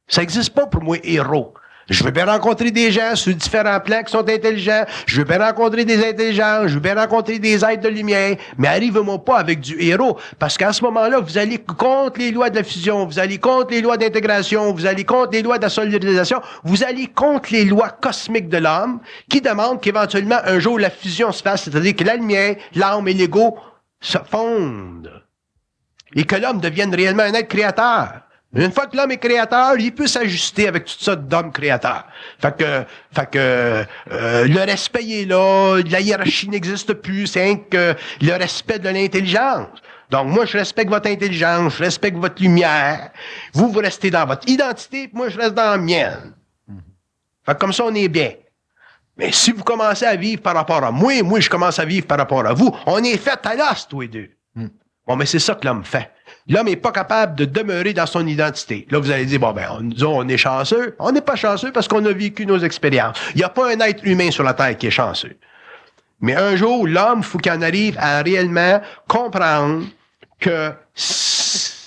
Speaker 2: Ça n'existe pas pour moi, héros. Je veux bien rencontrer des gens sur différents plans qui sont intelligents. Je veux bien rencontrer des intelligents. Je veux bien rencontrer des êtres de lumière. Mais arrivez-moi pas avec du héros. Parce qu'à ce moment-là, vous allez contre les lois de la fusion. Vous allez contre les lois d'intégration. Vous allez contre les lois de la solidarisation. Vous allez contre les lois cosmiques de l'homme qui demandent qu'éventuellement, un jour, la fusion se fasse. C'est-à-dire que la lumière, l'âme et l'ego se fondent. Et que l'homme devienne réellement un être créateur. Une fois que l'homme est créateur, il peut s'ajuster avec toutes sortes d'hommes créateurs. Fait que le respect est là, la hiérarchie n'existe plus, c'est rien que le respect de l'intelligence. Donc moi, je respecte votre intelligence, je respecte votre lumière. Vous restez dans votre identité, puis moi, je reste dans la mienne. Fait que comme ça, on est bien. Mais si vous commencez à vivre par rapport à moi, je commence à vivre par rapport à vous, on est fait à l'os, tous les deux. Bon, mais c'est ça que l'homme fait. L'homme n'est pas capable de demeurer dans son identité. Là, vous allez dire, on est chanceux. On n'est pas chanceux parce qu'on a vécu nos expériences. Il n'y a pas un être humain sur la Terre qui est chanceux. Mais un jour, l'homme, il faut qu'il en arrive à réellement comprendre que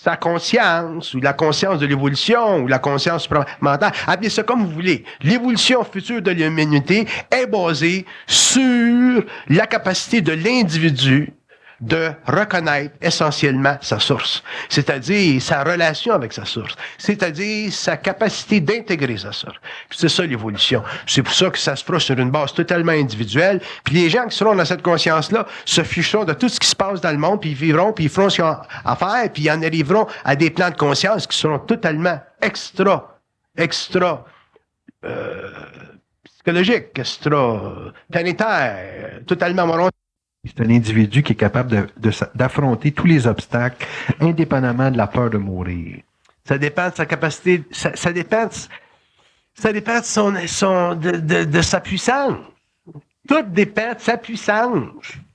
Speaker 2: sa conscience, ou la conscience de l'évolution, ou la conscience supramentale, appelez ça comme vous voulez. L'évolution future de l'humanité est basée sur la capacité de l'individu de reconnaître essentiellement sa source, c'est-à-dire sa relation avec sa source, c'est-à-dire sa capacité d'intégrer sa source. Puis c'est ça l'évolution. C'est pour ça que ça se fera sur une base totalement individuelle. Puis les gens qui seront dans cette conscience-là se ficheront de tout ce qui se passe dans le monde, puis ils vivront, puis ils feront ce qu'ils ont à faire, puis ils en arriveront à des plans de conscience qui seront totalement psychologiques, planétaires, totalement moraux.
Speaker 1: C'est un individu qui est capable d'affronter tous les obstacles, indépendamment de la peur de mourir.
Speaker 2: Ça dépend de sa capacité, ça dépend de sa puissance. Tout dépend de sa puissance.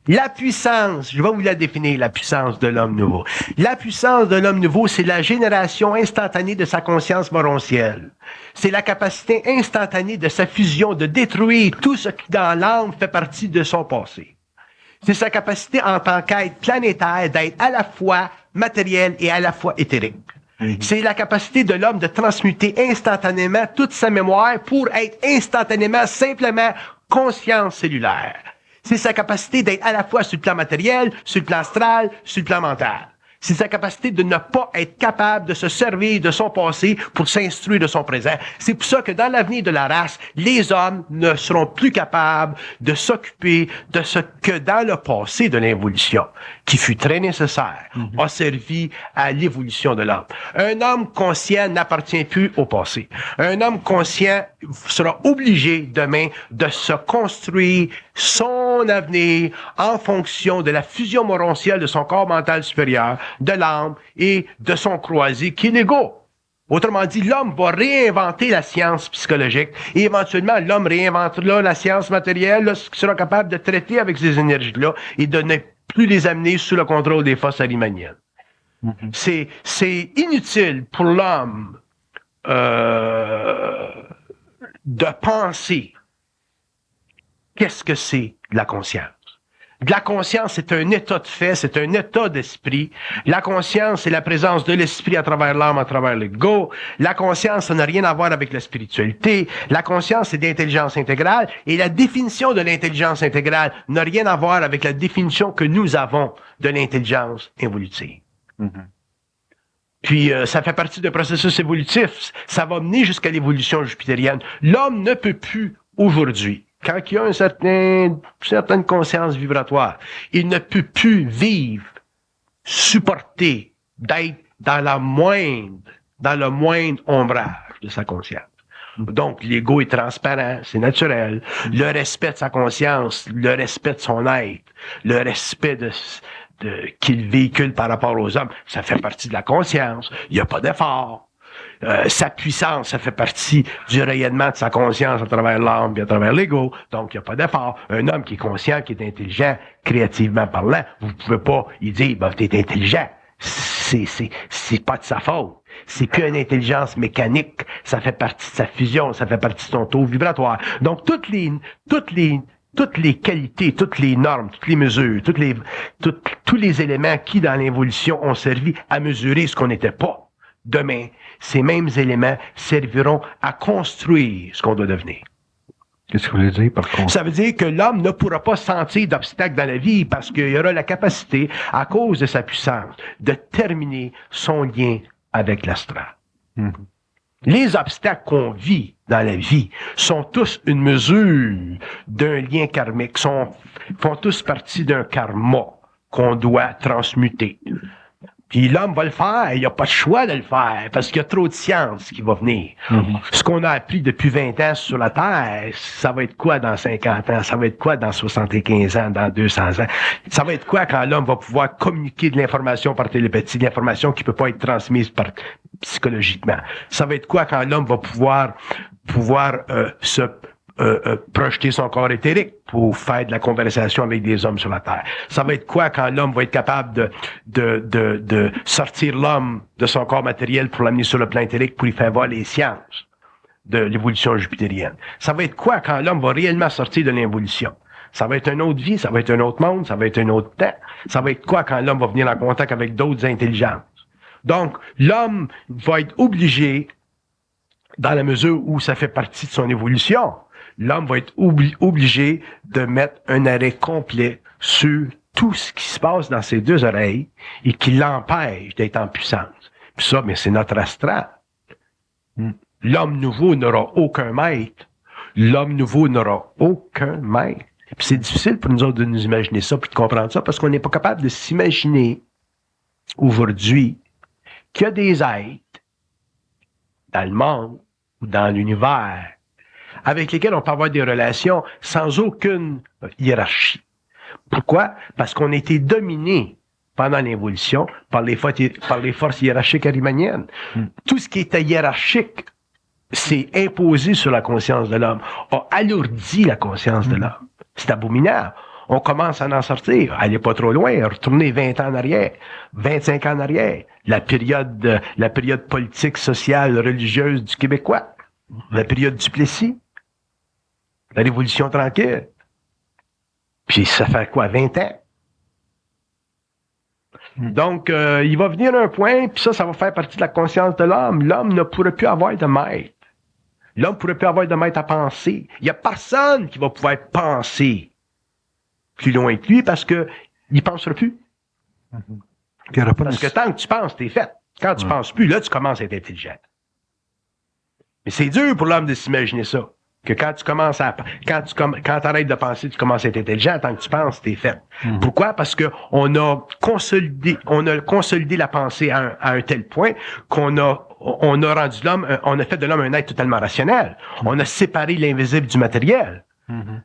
Speaker 2: La puissance, je vais vous la définir, la puissance de l'homme nouveau. La puissance de l'homme nouveau, c'est la génération instantanée de sa conscience morontielle. C'est la capacité instantanée de sa fusion, de détruire tout ce qui dans l'âme fait partie de son passé. C'est sa capacité en tant qu'être planétaire d'être à la fois matériel et à la fois éthérique. C'est la capacité de l'homme de transmuter instantanément toute sa mémoire pour être instantanément, simplement, conscience cellulaire. C'est sa capacité d'être à la fois sur le plan matériel, sur le plan astral, sur le plan mental. C'est sa capacité de ne pas être capable de se servir de son passé pour s'instruire de son présent. C'est pour ça que dans l'avenir de la race, les hommes ne seront plus capables de s'occuper de ce que dans le passé de l'évolution, qui fut très nécessaire, a servi à l'évolution de l'homme. Un homme conscient n'appartient plus au passé. Un homme conscient sera obligé demain de se construire son avenir en fonction de la fusion morontielle de son corps mental supérieur, de l'âme et de son croisé qui est l'ego. Autrement dit, l'homme va réinventer la science psychologique et éventuellement l'homme réinventera la science matérielle qui sera capable de traiter avec ces énergies-là et de ne plus les amener sous le contrôle des forces arimaniennes. C'est inutile pour l'homme de penser qu'est-ce que c'est la conscience. La conscience, c'est un état de fait, c'est un état d'esprit. La conscience, c'est la présence de l'esprit à travers l'âme, à travers l'ego. La conscience, ça n'a rien à voir avec la spiritualité. La conscience, c'est d'intelligence intégrale. Et la définition de l'intelligence intégrale n'a rien à voir avec la définition que nous avons de l'intelligence évolutive. Puis, ça fait partie d'un processus évolutif. Ça va mener jusqu'à l'évolution jupitérienne. L'homme ne peut plus, aujourd'hui, quand il y a une certaine conscience vibratoire, il ne peut plus vivre, supporter, d'être dans le moindre ombrage de sa conscience. Donc, l'ego est transparent, c'est naturel. Le respect de sa conscience, le respect de son être, le respect qu'il véhicule par rapport aux hommes, ça fait partie de la conscience. Il n'y a pas d'effort. Sa puissance, ça fait partie du rayonnement de sa conscience à travers l'âme et à travers l'ego. Donc, il n'y a pas d'effort. Un homme qui est conscient, qui est intelligent, créativement parlant, vous pouvez pas lui dire, t'es intelligent. C'est pas de sa faute. C'est qu'une intelligence mécanique. Ça fait partie de sa fusion, ça fait partie de son taux vibratoire. Donc, toutes les qualités, toutes les normes, toutes les mesures, tous les éléments qui, dans l'évolution, ont servi à mesurer ce qu'on n'était pas. Demain, ces mêmes éléments serviront à construire ce qu'on doit devenir.
Speaker 1: Qu'est-ce que vous voulez dire par contre?
Speaker 2: Ça veut dire que l'homme ne pourra pas sentir d'obstacles dans la vie parce qu'il y aura la capacité, à cause de sa puissance, de terminer son lien avec l'astral. Les obstacles qu'on vit dans la vie sont tous une mesure d'un lien karmique, font tous partie d'un karma qu'on doit transmuter. Puis l'homme va le faire, il n'y a pas de choix de le faire, parce qu'il y a trop de science qui va venir. Ce qu'on a appris depuis 20 ans sur la Terre, ça va être quoi dans 50 ans? Ça va être quoi dans 75 ans, dans 200 ans? Ça va être quoi quand l'homme va pouvoir communiquer de l'information par télépathie, de l'information qui peut pas être transmise psychologiquement? Ça va être quoi quand l'homme va pouvoir se projeter son corps éthérique pour faire de la conversation avec des hommes sur la Terre? Ça va être quoi quand l'homme va être capable de sortir l'homme de son corps matériel pour l'amener sur le plan éthérique pour lui faire voir les sciences de l'évolution jupitérienne? Ça va être quoi quand l'homme va réellement sortir de l'évolution? Ça va être une autre vie, ça va être un autre monde, ça va être un autre temps. Ça va être quoi quand l'homme va venir en contact avec d'autres intelligences? Donc, l'homme va être obligé, dans la mesure où ça fait partie de son évolution, l'homme va être obligé de mettre un arrêt complet sur tout ce qui se passe dans ses deux oreilles et qui l'empêche d'être en puissance. Puis ça, mais c'est notre astral. L'homme nouveau n'aura aucun maître. L'homme nouveau n'aura aucun maître. Puis c'est difficile pour nous autres de nous imaginer ça puis de comprendre ça parce qu'on n'est pas capable de s'imaginer aujourd'hui qu'il y a des êtres dans le monde ou dans l'univers avec lesquels on peut avoir des relations sans aucune hiérarchie. Pourquoi? Parce qu'on a été dominé pendant l'évolution par les forces hiérarchiques arimaniennes. Tout ce qui était hiérarchique s'est imposé sur la conscience de l'homme, a alourdi la conscience de l'homme. C'est abominable. On commence à en sortir. Allez pas trop loin. Retournez 20 ans en arrière, 25 ans en arrière. La période politique, sociale, religieuse du Québécois. La période du Plessis. La Révolution tranquille. Puis ça fait quoi, 20 ans? Donc, il va venir un point, puis ça va faire partie de la conscience de l'homme. L'homme ne pourrait plus avoir de maître. L'homme ne pourrait plus avoir de maître à penser. Il n'y a personne qui va pouvoir penser plus loin que lui parce que il ne pensera plus. Parce que tant que tu penses, t'es fait. Quand tu penses plus, là, tu commences à être intelligent. Mais c'est dur pour l'homme de s'imaginer ça. Que quand tu commences quand t'arrêtes de penser, tu commences à être intelligent, tant que tu penses, t'es fait. Pourquoi? Parce que on a consolidé la pensée à un tel point qu'on a rendu l'homme, on a fait de l'homme un être totalement rationnel. On a séparé l'invisible du matériel.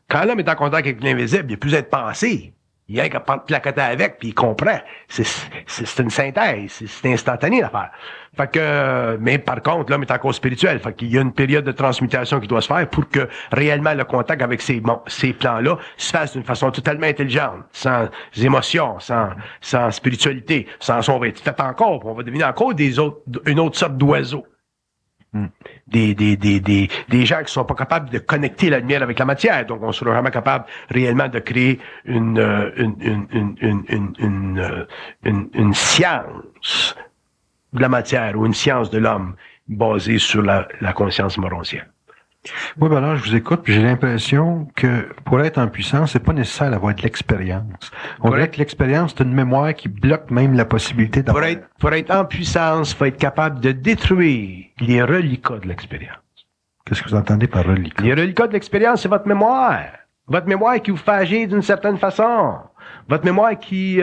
Speaker 2: Quand l'homme est en contact avec l'invisible, il n'y a plus à être pensé. Il y a qu'à placoter avec, puis il comprend. C'est une synthèse, c'est instantané l'affaire. Fait que, mais par contre, l'homme est encore spirituel. Fait qu'il y a une période de transmutation qui doit se faire pour que réellement le contact avec ces plans-là se fasse d'une façon totalement intelligente, sans émotions, sans spiritualité, sans on va être fait encore, on va devenir encore une autre sorte d'oiseau. Des gens qui sont pas capables de connecter la lumière avec la matière. Donc, on sera vraiment capable réellement de créer une science de la matière ou une science de l'homme basée sur la conscience morontienne.
Speaker 1: Oui, ben là, je vous écoute, puis j'ai l'impression que pour être en puissance, c'est pas nécessaire d'avoir de l'expérience. On dirait que l'expérience, c'est une mémoire qui bloque même la possibilité d'avoir...
Speaker 2: Pour être en puissance, il faut être capable de détruire les reliquats de l'expérience.
Speaker 1: Qu'est-ce que vous entendez par reliquat?
Speaker 2: Les reliquats de l'expérience, c'est votre mémoire. Votre mémoire qui vous fait agir d'une certaine façon. Votre mémoire qui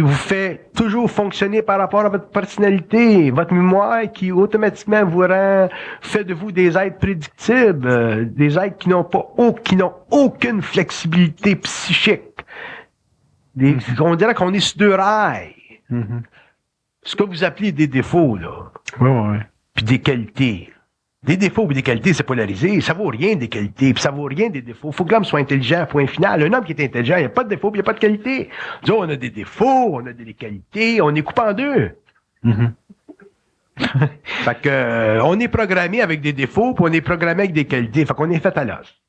Speaker 2: vous fait toujours fonctionner par rapport à votre personnalité. Votre mémoire qui automatiquement fait de vous des êtres prédictibles, des êtres qui n'ont aucune flexibilité psychique. On dirait qu'on est sur deux rails. Ce que vous appelez des défauts, là.
Speaker 1: Oui.
Speaker 2: Puis des qualités. Des défauts et des qualités, c'est polarisé. Ça vaut rien des qualités, puis ça vaut rien des défauts. Faut que l'homme soit intelligent, point final. Un homme qui est intelligent, il n'y a pas de défauts, puis il n'y a pas de qualité. Disons, on a des défauts, on a des qualités, on est coupé en deux. Fait que, on est programmé avec des défauts, puis on est programmé avec des qualités. Fait qu'on est fait à l'os.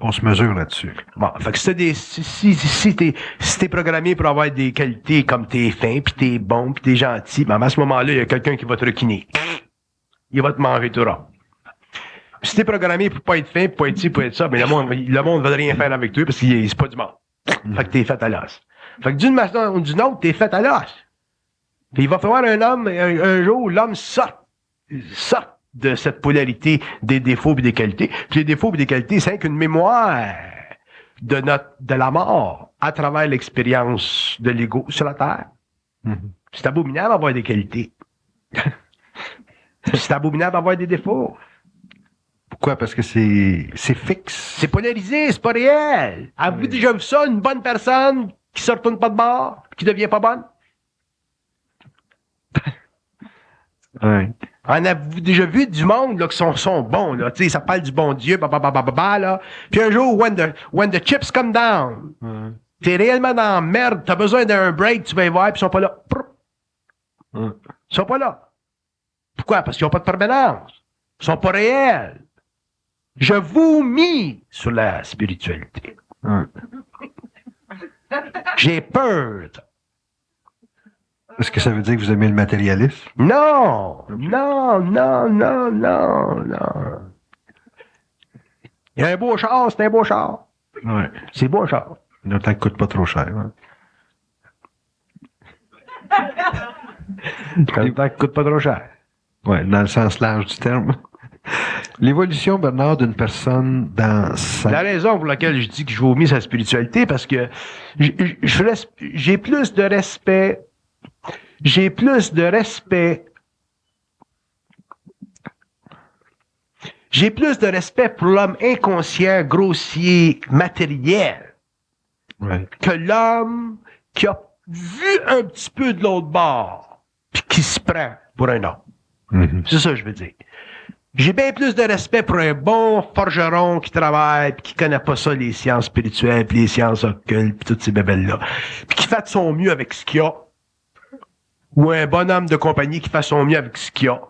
Speaker 1: On se mesure là-dessus.
Speaker 2: Bon, fait que si t'es programmé pour avoir des qualités comme t'es fin, puis t'es bon, puis t'es gentil, ben à ce moment-là, il y a quelqu'un qui va te requiner. Il va te manger tout rond. Si t'es programmé pour pas être fin, pour pas être ci, pour être ça, mais le monde va rien faire avec toi parce que c'est pas du monde. Fait que t'es fait à l'os. Fait que d'une façon ou d'une autre, t'es fait à l'os. Puis il va falloir un jour où l'homme sorte de cette polarité des défauts et des qualités. Puis les défauts et des qualités, c'est qu'une mémoire de la mort à travers l'expérience de l'ego sur la Terre. C'est abominable d'avoir des qualités. C'est abominable d'avoir des défauts.
Speaker 1: Pourquoi? Parce que c'est fixe.
Speaker 2: C'est polarisé, c'est pas réel. Avez-vous déjà vu ça, une bonne personne qui se retourne pas de bord, qui devient pas bonne?
Speaker 1: Oui.
Speaker 2: En avez-vous déjà vu du monde là, qui sont bons, là, tu sais, ça parle du bon Dieu, là. Puis un jour, when the chips come down, t'es réellement dans la merde, t'as besoin d'un break, tu vas y voir, puis ils sont pas là. Ils sont pas là. Pourquoi? Parce qu'ils n'ont pas de permanence. Ils sont pas réels. Je vous mis sur la spiritualité. J'ai peur
Speaker 1: Est-ce que ça veut dire que vous aimez le matérialisme?
Speaker 2: Non! Non, non, non, non, non. Il y a un beau char, c'est un beau char.
Speaker 1: Ouais.
Speaker 2: C'est beau char.
Speaker 1: D'autant qu'il coûte pas trop cher. Hein.
Speaker 2: Tant qu'il coûte pas trop cher.
Speaker 1: Ouais, dans le sens large du terme. L'évolution, Bernard, d'une personne dans sa...
Speaker 2: La raison pour laquelle je dis que je vomis sa spiritualité, parce que j'ai plus de respect. J'ai plus de respect. J'ai plus de respect pour l'homme inconscient, grossier, matériel, que l'homme qui a vu un petit peu de l'autre bord, puis qui se prend pour un homme.
Speaker 1: Mm-hmm.
Speaker 2: C'est ça que je veux dire. J'ai bien plus de respect pour un bon forgeron qui travaille, puis qui connaît pas ça, les sciences spirituelles, puis les sciences occultes, puis toutes ces bébelles-là, puis qui fait de son mieux avec ce qu'il a, ou un bonhomme de compagnie qui fait son mieux avec ce qu'il a,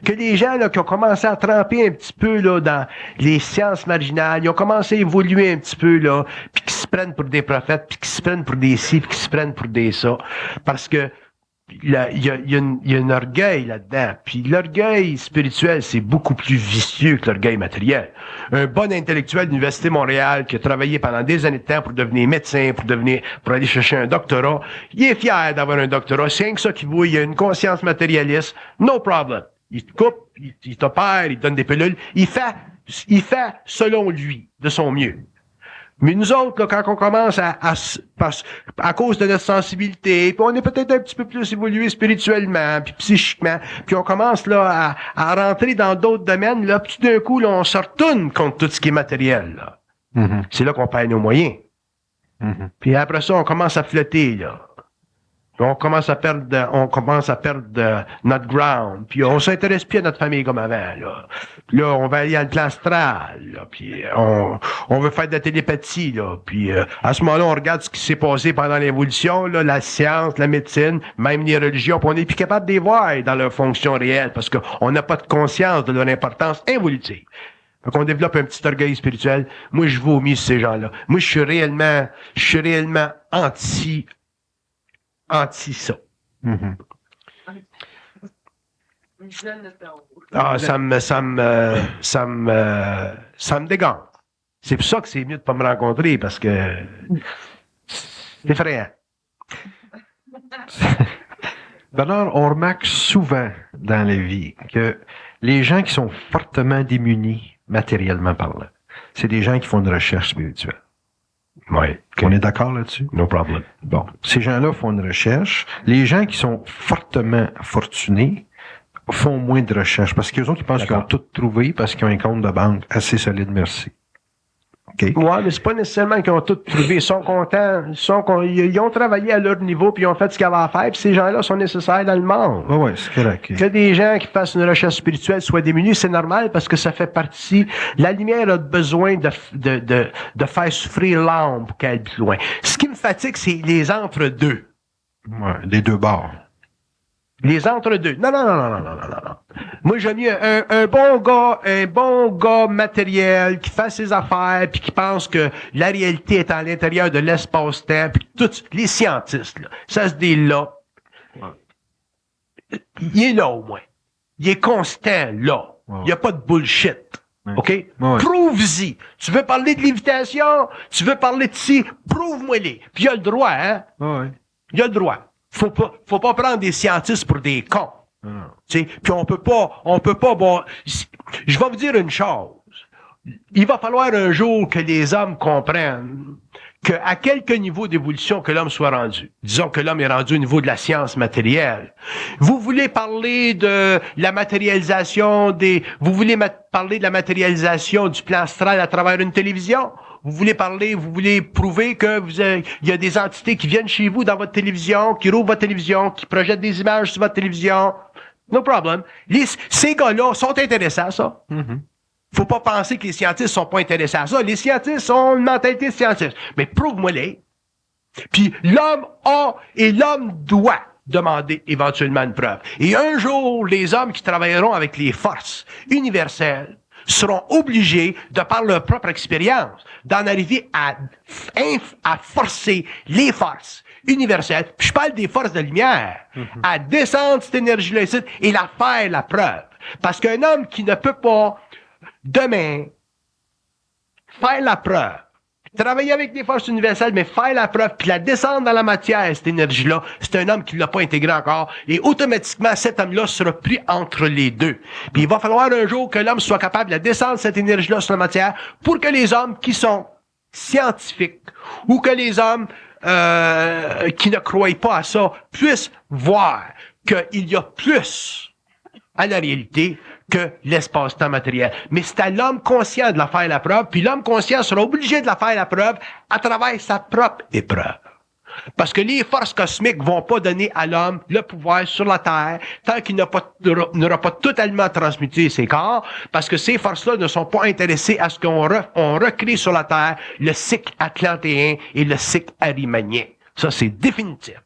Speaker 2: que les gens là, qui ont commencé à tremper un petit peu là, dans les sciences marginales, ils ont commencé à évoluer un petit peu, là, puis qui se prennent pour des prophètes, puis qui se prennent pour des ci, puis qui se prennent pour des ça, parce que il y a un orgueil là-dedans. Puis l'orgueil spirituel, c'est beaucoup plus vicieux que l'orgueil matériel. Un bon intellectuel de l'Université Montréal qui a travaillé pendant des années de temps pour devenir médecin, pour aller chercher un doctorat, il est fier d'avoir un doctorat. C'est rien que ça qui vaut. Il a une conscience matérialiste. No problem. Il te coupe, il t'opère, il te donne des pilules. Il fait selon lui, de son mieux. Mais nous autres, là, quand on commence à cause de notre sensibilité, puis on est peut-être un petit peu plus évolué spirituellement, puis psychiquement, puis on commence là à rentrer dans d'autres domaines, là, puis tout d'un coup, là, on se retourne contre tout ce qui est matériel. Là.
Speaker 1: Mm-hmm.
Speaker 2: C'est là qu'on perd nos moyens.
Speaker 1: Mm-hmm.
Speaker 2: Puis après ça, on commence à flotter, là. On commence à perdre notre ground, puis on s'intéresse plus à notre famille comme avant, là. Puis là, on va aller à le plan astral, là, puis on veut faire de la télépathie, là, puis à ce moment-là, on regarde ce qui s'est passé pendant l'évolution, là, la science, la médecine, même les religions, puis on n'est plus capable de les voir dans leur fonction réelle, parce qu'on n'a pas de conscience de leur importance évolutive. Donc, on développe un petit orgueil spirituel. Moi, je vomis ces gens-là. Moi, je suis réellement anti ça.
Speaker 1: Mm-hmm.
Speaker 2: Ah, ça me dégante. C'est pour ça que c'est mieux de pas me rencontrer, parce que c'est effrayant.
Speaker 1: Bernard, on remarque souvent dans la vie que les gens qui sont fortement démunis, matériellement parlant, c'est des gens qui font une recherche spirituelle.
Speaker 2: Oui.
Speaker 1: On est d'accord là-dessus?
Speaker 2: No problem.
Speaker 1: Bon. Ces gens-là font une recherche. Les gens qui sont fortement fortunés font moins de recherche parce qu'eux autres, ils pensent qu'ils ont tout trouvé parce qu'ils ont un compte de banque assez solide, merci. Okay.
Speaker 2: Ouais, mais c'est pas nécessairement qu'ils ont tout trouvé. Ils sont contents. Ils ont travaillé à leur niveau puis ils ont fait ce qu'ils avaient à faire. Puis ces gens-là sont nécessaires dans le monde.
Speaker 1: Ouais, c'est correct.
Speaker 2: Que des gens qui fassent une recherche spirituelle soient démunis, c'est normal parce que ça fait partie. La lumière a besoin de faire souffrir l'âme pour qu'elle aille plus loin. Ce qui me fatigue, c'est les entre-deux.
Speaker 1: Ouais, des deux bords.
Speaker 2: Les entre-deux. Non. Moi, j'aime mieux un bon gars matériel qui fait ses affaires puis qui pense que la réalité est à l'intérieur de l'espace-temps puis tous les scientistes, là, ça se dit là. Il est là, au moins. Il est constant, là. Il n'y a pas de bullshit. OK?
Speaker 1: Ouais.
Speaker 2: Prouve-y. Tu veux parler de lévitation? Tu veux parler de ci? Prouve-moi-les. Puis il a le droit, hein?
Speaker 1: Ouais.
Speaker 2: Il a le droit. Faut pas prendre des scientistes pour des cons. Tu sais, puis on peut pas, bon, je vais vous dire une chose. Il va falloir un jour que les hommes comprennent que à quelque niveau d'évolution que l'homme soit rendu, disons que l'homme est rendu au niveau de la science matérielle, vous voulez parler de la matérialisation parler de la matérialisation du plan astral à travers une télévision? Vous voulez prouver que il y a des entités qui viennent chez vous dans votre télévision, qui rouvrent votre télévision, qui projettent des images sur votre télévision. No problem. Ces gars-là sont intéressants à ça.
Speaker 1: Mm-hmm.
Speaker 2: Faut pas penser que les scientistes sont pas intéressants à ça. Les scientistes ont une mentalité scientifique. Mais prouve-moi-les. Puis l'homme doit demander éventuellement une preuve. Et un jour, les hommes qui travailleront avec les forces universelles seront obligés, de par leur propre expérience, d'en arriver à forcer les forces universelles, puis je parle des forces de lumière, à descendre cette énergie-là ici et la faire la preuve. Parce qu'un homme qui ne peut pas, demain, faire la preuve, travailler avec des forces universelles, mais faire la preuve, puis la descendre dans la matière, cette énergie-là, c'est un homme qui ne l'a pas intégré encore, et automatiquement, cet homme-là sera pris entre les deux. Puis il va falloir un jour que l'homme soit capable de descendre cette énergie-là sur la matière pour que les hommes qui sont scientifiques, ou que les hommes qui ne croient pas à ça, puissent voir qu'il y a plus à la réalité que l'espace-temps matériel. Mais c'est à l'homme conscient de la faire la preuve, puis l'homme conscient sera obligé de la faire la preuve à travers sa propre épreuve. Parce que les forces cosmiques vont pas donner à l'homme le pouvoir sur la Terre tant qu'il n'aura pas totalement transmuté ses corps, parce que ces forces-là ne sont pas intéressées à ce qu'on recrée sur la Terre le cycle atlantéen et le cycle arimanien. Ça, c'est définitif.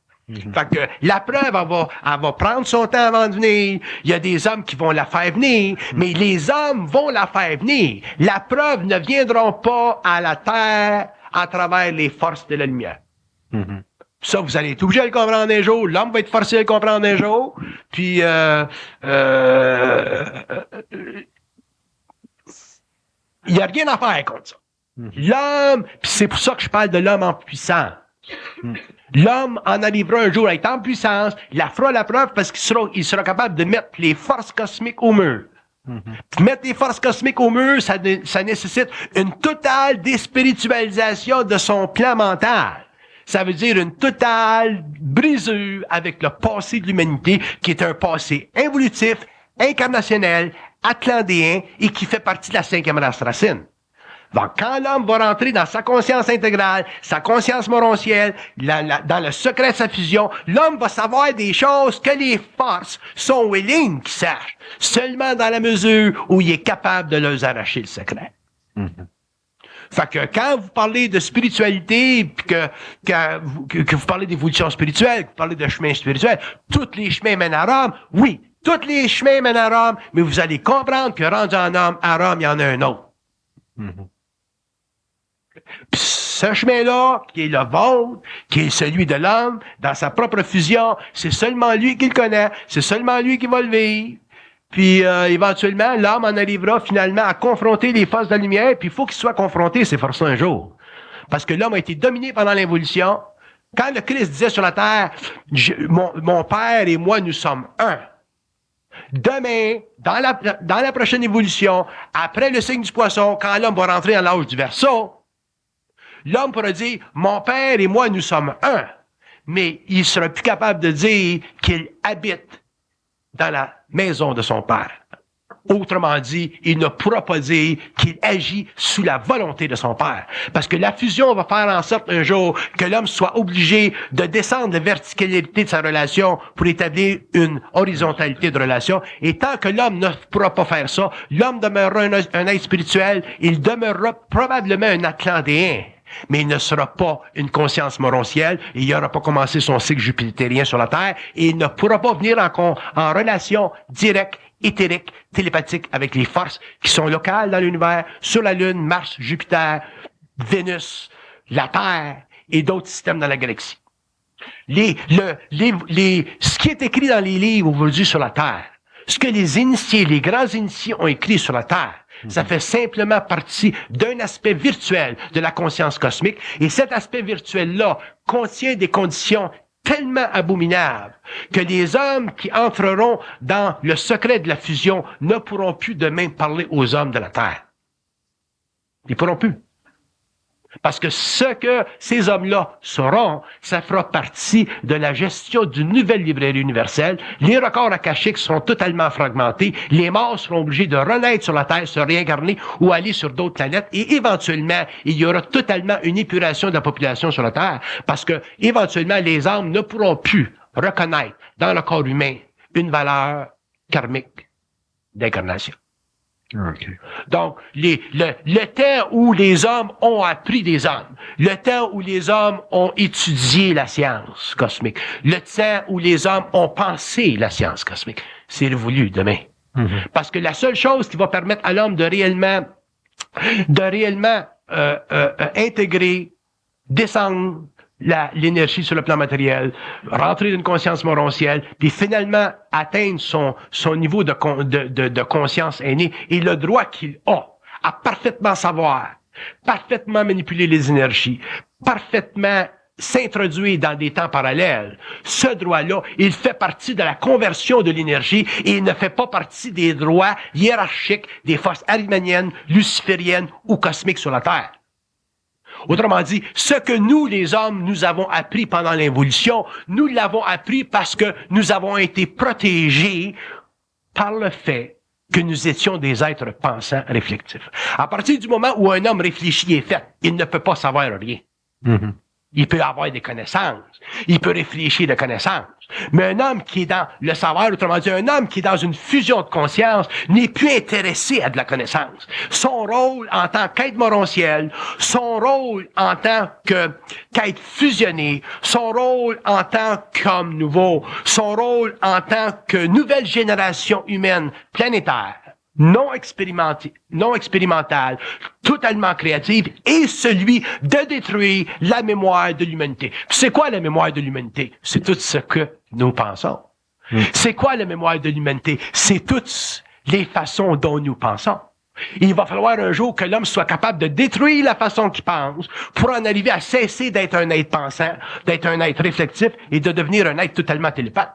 Speaker 2: Fait que la preuve, elle va prendre son temps avant de venir. Il y a des hommes qui vont la faire venir, mais les hommes vont la faire venir. La preuve ne viendra pas à la Terre à travers les forces de la lumière. Ça, vous allez être obligé de le comprendre un jour. L'homme va être forcé de le comprendre un jour. Puis, il n'y a rien à faire contre ça. L'homme, puis c'est pour ça que je parle de l'homme en puissance. L'homme en arrivera un jour à être en puissance, il fera la preuve parce qu'il sera capable de mettre les forces cosmiques au mur. Mettre les forces cosmiques au mur, ça nécessite une totale déspiritualisation de son plan mental. Ça veut dire une totale brisure avec le passé de l'humanité, qui est un passé involutif, incarnationnel, atlandéen, et qui fait partie de la 5e race racine. Donc, quand l'homme va rentrer dans sa conscience intégrale, sa conscience morontielle, dans le secret de sa fusion, l'homme va savoir des choses que les forces sont willing qu'ils sachent, seulement dans la mesure où il est capable de leur arracher le secret. Fait que quand vous parlez de spiritualité, puis que vous parlez d'évolution spirituelle, que vous parlez de chemin spirituel, tous les chemins mènent à Rome, oui, tous les chemins mènent à Rome, mais vous allez comprendre que rendu en homme, à Rome, il y en a un autre. Puis ce chemin-là, qui est le vôtre, qui est celui de l'homme, dans sa propre fusion, c'est seulement lui qui le connaît, c'est seulement lui qui va le vivre. Puis éventuellement, l'homme en arrivera finalement à confronter les forces de la lumière, puis il faut qu'il soit confronté ces forces un jour. Parce que l'homme a été dominé pendant l'évolution. Quand le Christ disait sur la terre, mon Père et moi, nous sommes un. Demain, dans la prochaine évolution, après le signe du poisson, quand l'homme va rentrer dans l'âge du Verseau, l'homme pourra dire, mon Père et moi, nous sommes un. Mais il sera plus capable de dire qu'il habite dans la maison de son Père. Autrement dit, il ne pourra pas dire qu'il agit sous la volonté de son Père. Parce que la fusion va faire en sorte un jour que l'homme soit obligé de descendre la verticalité de sa relation pour établir une horizontalité de relation. Et tant que l'homme ne pourra pas faire ça, l'homme demeurera un être spirituel, il demeurera probablement un atlandéen. Mais il ne sera pas une conscience morontielle, il n'aura pas commencé son cycle jupitérien sur la Terre, et il ne pourra pas venir en relation directe, éthérique, télépathique avec les forces qui sont locales dans l'univers, sur la Lune, Mars, Jupiter, Vénus, la Terre et d'autres systèmes dans la galaxie. Ce qui est écrit dans les livres aujourd'hui sur la Terre, ce que les initiés, les grands initiés ont écrit sur la Terre, ça fait simplement partie d'un aspect virtuel de la conscience cosmique. Et cet aspect virtuel-là contient des conditions tellement abominables que les hommes qui entreront dans le secret de la fusion ne pourront plus demain parler aux hommes de la Terre. Ils ne pourront plus. Parce que ce que ces hommes-là sauront, ça fera partie de la gestion d'une nouvelle librairie universelle. Les records akashiques seront totalement fragmentés. Les morts seront obligés de renaître sur la Terre, se réincarner ou aller sur d'autres planètes. Et éventuellement, il y aura totalement une épuration de la population sur la Terre. Parce que, éventuellement, les âmes ne pourront plus reconnaître dans le corps humain une valeur karmique d'incarnation.
Speaker 1: Okay.
Speaker 2: Donc, le temps où les hommes ont appris des hommes, le temps où les hommes ont étudié la science cosmique, le temps où les hommes ont pensé la science cosmique, c'est révolu demain. Parce que la seule chose qui va permettre à l'homme de réellement intégrer, descendre l'énergie sur le plan matériel, rentrer dans une conscience morontielle, puis finalement atteindre son niveau de conscience aînée et le droit qu'il a à parfaitement savoir, parfaitement manipuler les énergies, parfaitement s'introduire dans des temps parallèles. Ce droit-là, il fait partie de la conversion de l'énergie et il ne fait pas partie des droits hiérarchiques des forces arimaniennes, lucifériennes ou cosmiques sur la Terre. Autrement dit, ce que nous, les hommes, nous avons appris pendant l'évolution, nous l'avons appris parce que nous avons été protégés par le fait que nous étions des êtres pensants, réflectifs. À partir du moment où un homme réfléchi et fait, il ne peut pas savoir rien. Il peut avoir des connaissances. Il peut réfléchir de connaissances. Mais un homme qui est dans le savoir, autrement dit, un homme qui est dans une fusion de conscience, n'est plus intéressé à de la connaissance. Son rôle en tant qu'être morontiel, son rôle en tant qu'être fusionné, son rôle en tant qu'homme nouveau, son rôle en tant que nouvelle génération humaine planétaire, non expérimentale, totalement créative, et celui de détruire la mémoire de l'humanité. C'est quoi la mémoire de l'humanité? C'est tout ce que nous pensons. C'est quoi la mémoire de l'humanité? C'est toutes les façons dont nous pensons. Il va falloir un jour que l'homme soit capable de détruire la façon qu'il pense pour en arriver à cesser d'être un être pensant, d'être un être réflectif et de devenir un être totalement télépathe.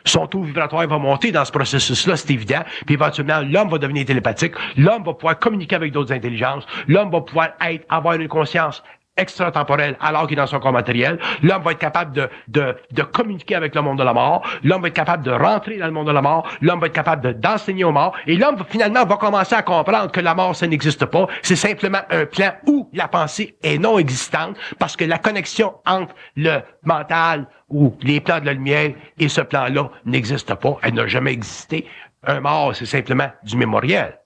Speaker 2: Son taux vibratoire va monter dans ce processus-là, c'est évident. Puis éventuellement, l'homme va devenir télépathique. L'homme va pouvoir communiquer avec d'autres intelligences. L'homme va pouvoir avoir une conscience extratemporelle alors qu'il est dans son corps matériel. L'homme va être capable de communiquer avec le monde de la mort. L'homme va être capable de rentrer dans le monde de la mort. L'homme va être capable d'enseigner aux morts. Et l'homme, finalement, va commencer à comprendre que la mort, ça n'existe pas. C'est simplement un plan où la pensée est non existante parce que la connexion entre le mental ou les plans de la lumière et ce plan-là n'existe pas. Elle n'a jamais existé. Un mort, c'est simplement du mémoriel.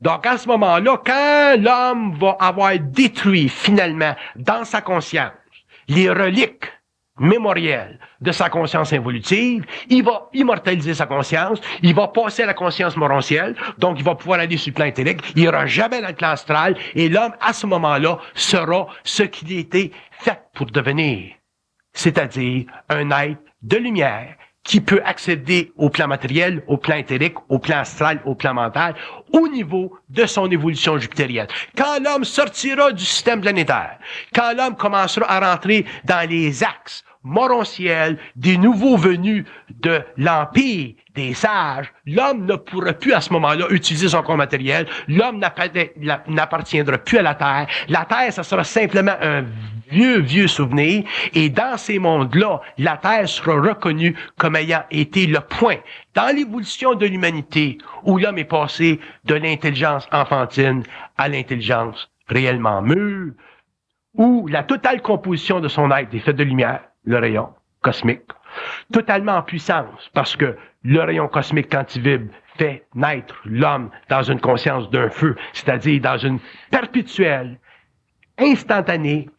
Speaker 2: Donc, à ce moment-là, quand l'homme va avoir détruit, finalement, dans sa conscience, les reliques mémorielles de sa conscience involutive, il va immortaliser sa conscience, il va passer à la conscience morontielle, donc il va pouvoir aller sur le plan intellect, il ira jamais dans le plan astral, et l'homme, à ce moment-là, sera ce qu'il était fait pour devenir, c'est-à-dire un être de lumière, qui peut accéder au plan matériel, au plan éthérique, au plan astral, au plan mental, au niveau de son évolution jupitérienne. Quand l'homme sortira du système planétaire, quand l'homme commencera à rentrer dans les axes morontiels des nouveaux venus de l'Empire des sages, l'homme ne pourra plus à ce moment-là utiliser son corps matériel, l'homme n'appartiendra plus à la Terre. La Terre, ça sera simplement un vieux souvenir, et dans ces mondes-là, la Terre sera reconnue comme ayant été le point dans l'évolution de l'humanité où l'homme est passé de l'intelligence enfantine à l'intelligence réellement mûre, où la totale composition de son être est faite de lumière, le rayon cosmique, totalement en puissance, parce que le rayon cosmique, quand il vibre, fait naître l'homme dans une conscience d'un feu, c'est-à-dire dans une perpétuelle, instantanée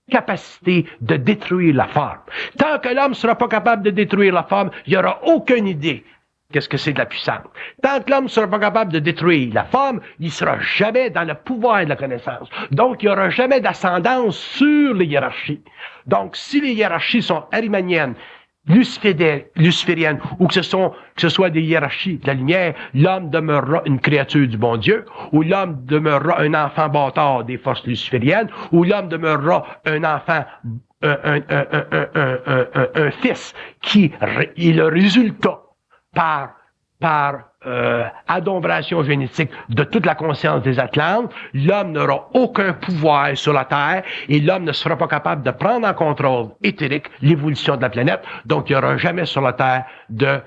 Speaker 2: capacité de détruire la forme. Tant que l'homme ne sera pas capable de détruire la forme, il n'y aura aucune idée qu'est-ce que c'est de la puissance. Tant que l'homme ne sera pas capable de détruire la forme, il ne sera jamais dans le pouvoir de la connaissance. Donc, il n'y aura jamais d'ascendance sur les hiérarchies. Donc, si les hiérarchies sont arimaniennes, lucifériennes, ou que ce soit des hiérarchies de la lumière, l'homme demeurera une créature du bon Dieu, ou l'homme demeurera un enfant bâtard des forces lucifériennes, ou l'homme demeurera un enfant, un fils qui est le résultat par adombration génétique de toute la conscience des Atlantes. L'homme n'aura aucun pouvoir sur la Terre et l'homme ne sera pas capable de prendre en contrôle éthérique l'évolution de la planète. Donc, il n'y aura jamais sur la Terre de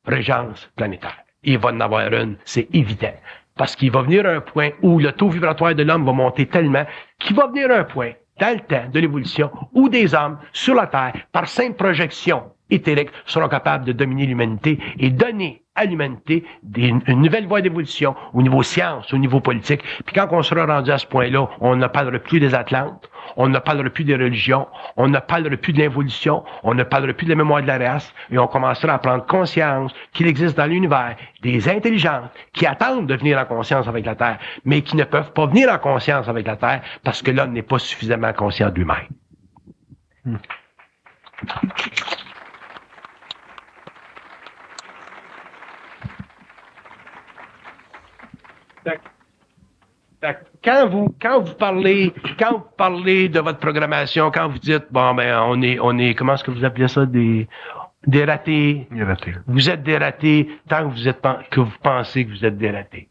Speaker 2: régence planétaire. Il va en avoir une, c'est évident. Parce qu'il va venir à un point où le taux vibratoire de l'homme va monter tellement qu'il va venir à un point, dans le temps de l'évolution, où des hommes sur la Terre, par simple projection éthérique, seront capables de dominer l'humanité et donner à l'humanité une nouvelle voie d'évolution au niveau science, au niveau politique. Puis quand on sera rendu à ce point-là, on ne parlera plus des Atlantes, on ne parlera plus des religions, on ne parlera plus de l'évolution, on ne parlera plus de la mémoire de la race, et on commencera à prendre conscience qu'il existe dans l'univers des intelligences qui attendent de venir en conscience avec la Terre, mais qui ne peuvent pas venir en conscience avec la Terre parce que l'homme n'est pas suffisamment conscient de lui-même. Quand vous parlez de votre programmation, quand vous dites, bon, ben, on est, comment est-ce que vous appelez ça, des ratés?
Speaker 1: Des ratés.
Speaker 2: Vous êtes des ratés tant que vous pensez que vous êtes des ratés.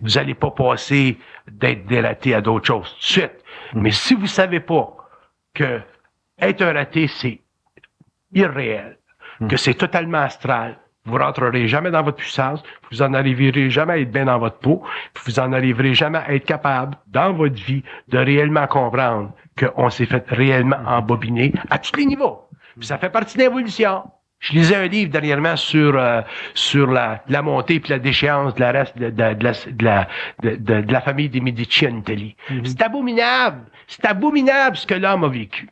Speaker 2: Vous n'allez pas passer d'être des ratés à d'autres choses tout de suite. Mais si vous savez pas que être un raté, c'est irréel, que c'est totalement astral, vous rentrerez jamais dans votre puissance, vous en arriverez jamais à être bien dans votre peau, vous en arriverez jamais à être capable, dans votre vie, de réellement comprendre qu'on s'est fait réellement embobiner à tous les niveaux. Puis ça fait partie de l'évolution. Je lisais un livre dernièrement sur la montée puis la déchéance de la race de la famille des Medici en Italie. C'est abominable. C'est abominable ce que l'homme a vécu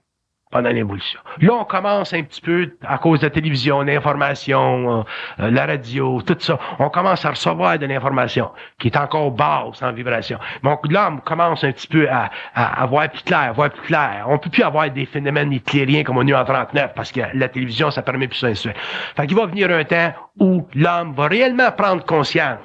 Speaker 2: pendant l'évolution. Là, on commence un petit peu, à cause de la télévision, l'information, la radio, tout ça, on commence à recevoir de l'information qui est encore basse en vibration. Donc, l'homme commence un petit peu à voir plus clair, On peut plus avoir des phénomènes hitlériens comme on a eu en 39 parce que la télévision, ça permet plus ça, ainsi de suite. Fait qu'il va venir un temps où l'homme va réellement prendre conscience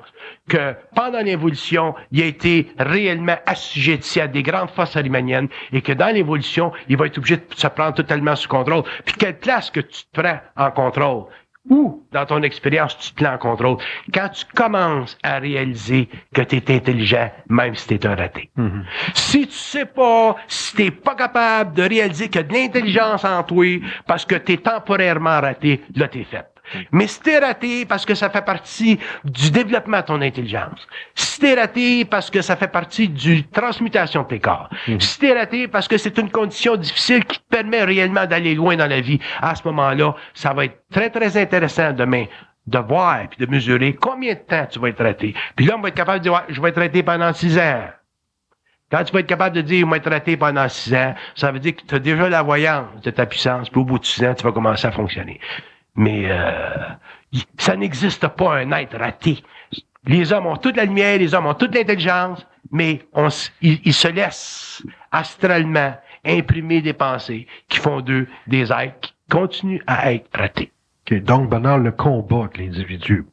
Speaker 2: que pendant l'évolution, il a été réellement assujetti à des grandes forces arimaniennes et que dans l'évolution, il va être obligé de se prendre totalement sous contrôle. Puis quelle place que tu te prends en contrôle? Ou, dans ton expérience, tu te prends en contrôle? Quand tu commences à réaliser que tu es intelligent, même si tu es un raté. Si tu sais pas, si tu n'es pas capable de réaliser qu'il y a de l'intelligence en toi parce que tu es temporairement raté, là, tu es fait. Mais si t'es raté parce que ça fait partie du développement de ton intelligence, si t'es raté parce que ça fait partie du transmutation de tes corps, si t'es raté parce que c'est une condition difficile qui te permet réellement d'aller loin dans la vie, à ce moment-là, ça va être très, très intéressant demain de voir et de mesurer combien de temps tu vas être raté. Puis là, on va être capable de dire, ouais, je vais être raté pendant 6 ans. Quand tu vas être capable de dire, je vais être raté pendant 6 ans, ça veut dire que tu as déjà la voyance de ta puissance, puis au bout de 6 ans, tu vas commencer à fonctionner. Mais ça n'existe pas un être raté. Les hommes ont toute la lumière, les hommes ont toute l'intelligence, mais ils se laissent astralement imprimer des pensées qui font d'eux des êtres qui continuent à être ratés.
Speaker 1: Okay. Donc, Bernard, le combat de l'individu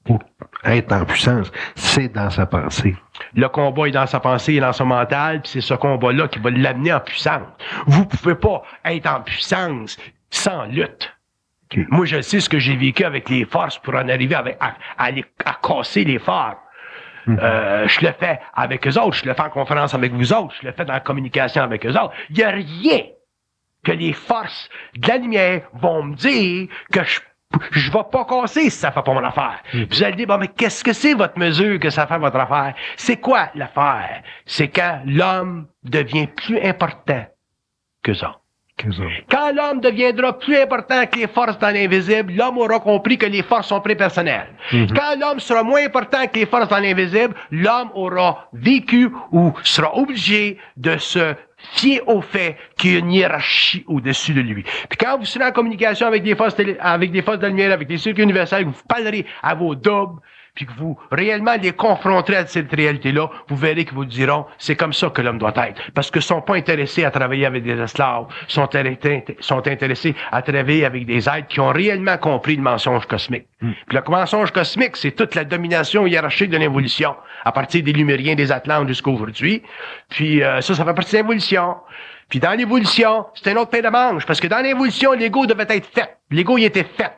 Speaker 1: pour être en puissance, c'est dans sa pensée.
Speaker 2: Le combat est dans sa pensée et dans son mental, puis c'est ce combat-là qui va l'amener en puissance. Vous pouvez pas être en puissance sans lutte. Okay. Moi, je sais ce que j'ai vécu avec les forces pour en arriver à casser les phares. Je le fais avec eux autres, je le fais en conférence avec vous autres, je le fais dans la communication avec eux autres. Il n'y a rien que les forces de la lumière vont me dire que je vais pas casser si ça fait pas mon affaire. Vous allez dire, bon, mais qu'est-ce que c'est votre mesure que ça fait votre affaire? C'est quoi l'affaire? C'est quand l'homme devient plus important qu'eux autres. Quand l'homme deviendra plus important que les forces dans l'invisible, l'homme aura compris que les forces sont prépersonnelles. Quand l'homme sera moins important que les forces dans l'invisible, l'homme aura vécu ou sera obligé de se fier au fait qu'il y a une hiérarchie au-dessus de lui. Puis quand vous serez en communication avec des forces de la lumière, avec des circuits universels, vous parlerez à vos doubles, puis que vous réellement les confronterez à cette réalité-là, vous verrez qu'ils vous diront, c'est comme ça que l'homme doit être. Parce qu'ils ne sont pas intéressés à travailler avec des esclaves, sont intéressés à travailler avec des êtres qui ont réellement compris le mensonge cosmique. Puis le mensonge cosmique, c'est toute la domination hiérarchique de l'évolution, à partir des Lumériens, des Atlantes jusqu'à aujourd'hui. Puis ça fait partie de l'évolution. Puis dans l'évolution, c'est un autre pain de manche, parce que dans l'évolution, l'ego devait être fait. L'ego, il était fait.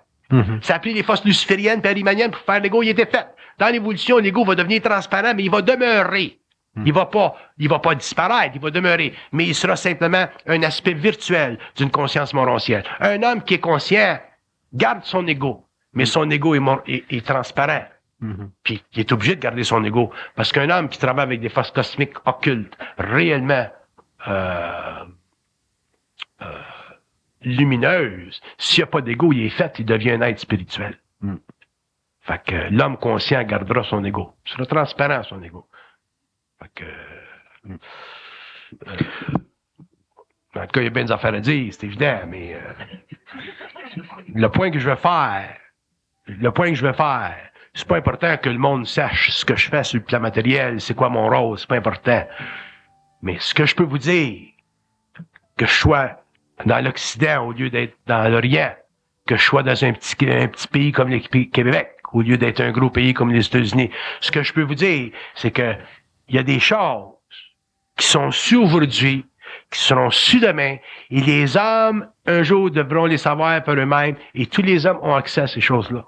Speaker 2: Ça appelait les forces lucifériennes et arimaniennes pour faire l'ego, il était fait. Dans l'évolution, l'ego va devenir transparent, mais il va demeurer. Il va pas disparaître, il va demeurer. Mais il sera simplement un aspect virtuel d'une conscience moroncielle. Un homme qui est conscient garde son ego, mais son ego est transparent. Puis il est obligé de garder son ego. Parce qu'un homme qui travaille avec des forces cosmiques occultes, réellement lumineuse, s'il n'y a pas d'ego, il est fait, il devient un être spirituel. Fait que l'homme conscient gardera son ego. Il sera transparent, son ego. Fait que En tout cas, il y a bien des affaires à dire, c'est évident, mais le point que je veux faire, c'est pas important que le monde sache ce que je fais sur le plan matériel, c'est quoi mon rôle, c'est pas important. Mais ce que je peux vous dire, que je sois dans l'Occident au lieu d'être dans l'Orient, que je sois dans un petit pays comme le Québec, au lieu d'être un gros pays comme les États-Unis. Ce que je peux vous dire, c'est que il y a des choses qui sont sues aujourd'hui, qui seront sues demain, et les hommes, un jour, devront les savoir par eux-mêmes, et tous les hommes ont accès à ces choses-là.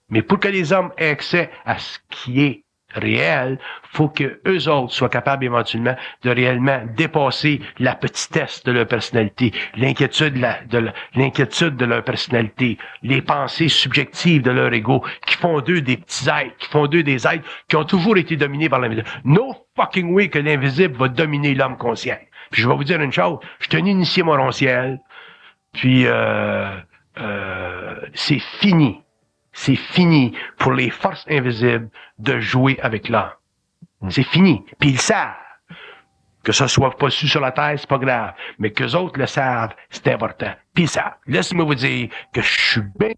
Speaker 2: Mais pour que les hommes aient accès à ce qui est réel, faut que eux autres soient capables éventuellement de réellement dépasser la petitesse de leur personnalité, l'inquiétude de leur personnalité, les pensées subjectives de leur ego, qui font d'eux des petits êtres, qui font d'eux des êtres qui ont toujours été dominés par l'invisible. No fucking way que l'invisible va dominer l'homme conscient. Puis je vais vous dire une chose, je suis un initié morontiel, puis c'est fini. C'est fini pour les forces invisibles de jouer avec l'homme. C'est fini. Puis ils savent. Que ça soit pas su sur la terre, c'est pas grave. Mais qu'eux autres le savent, c'est important. Puis ils savent. Laissez-moi vous dire que je suis bien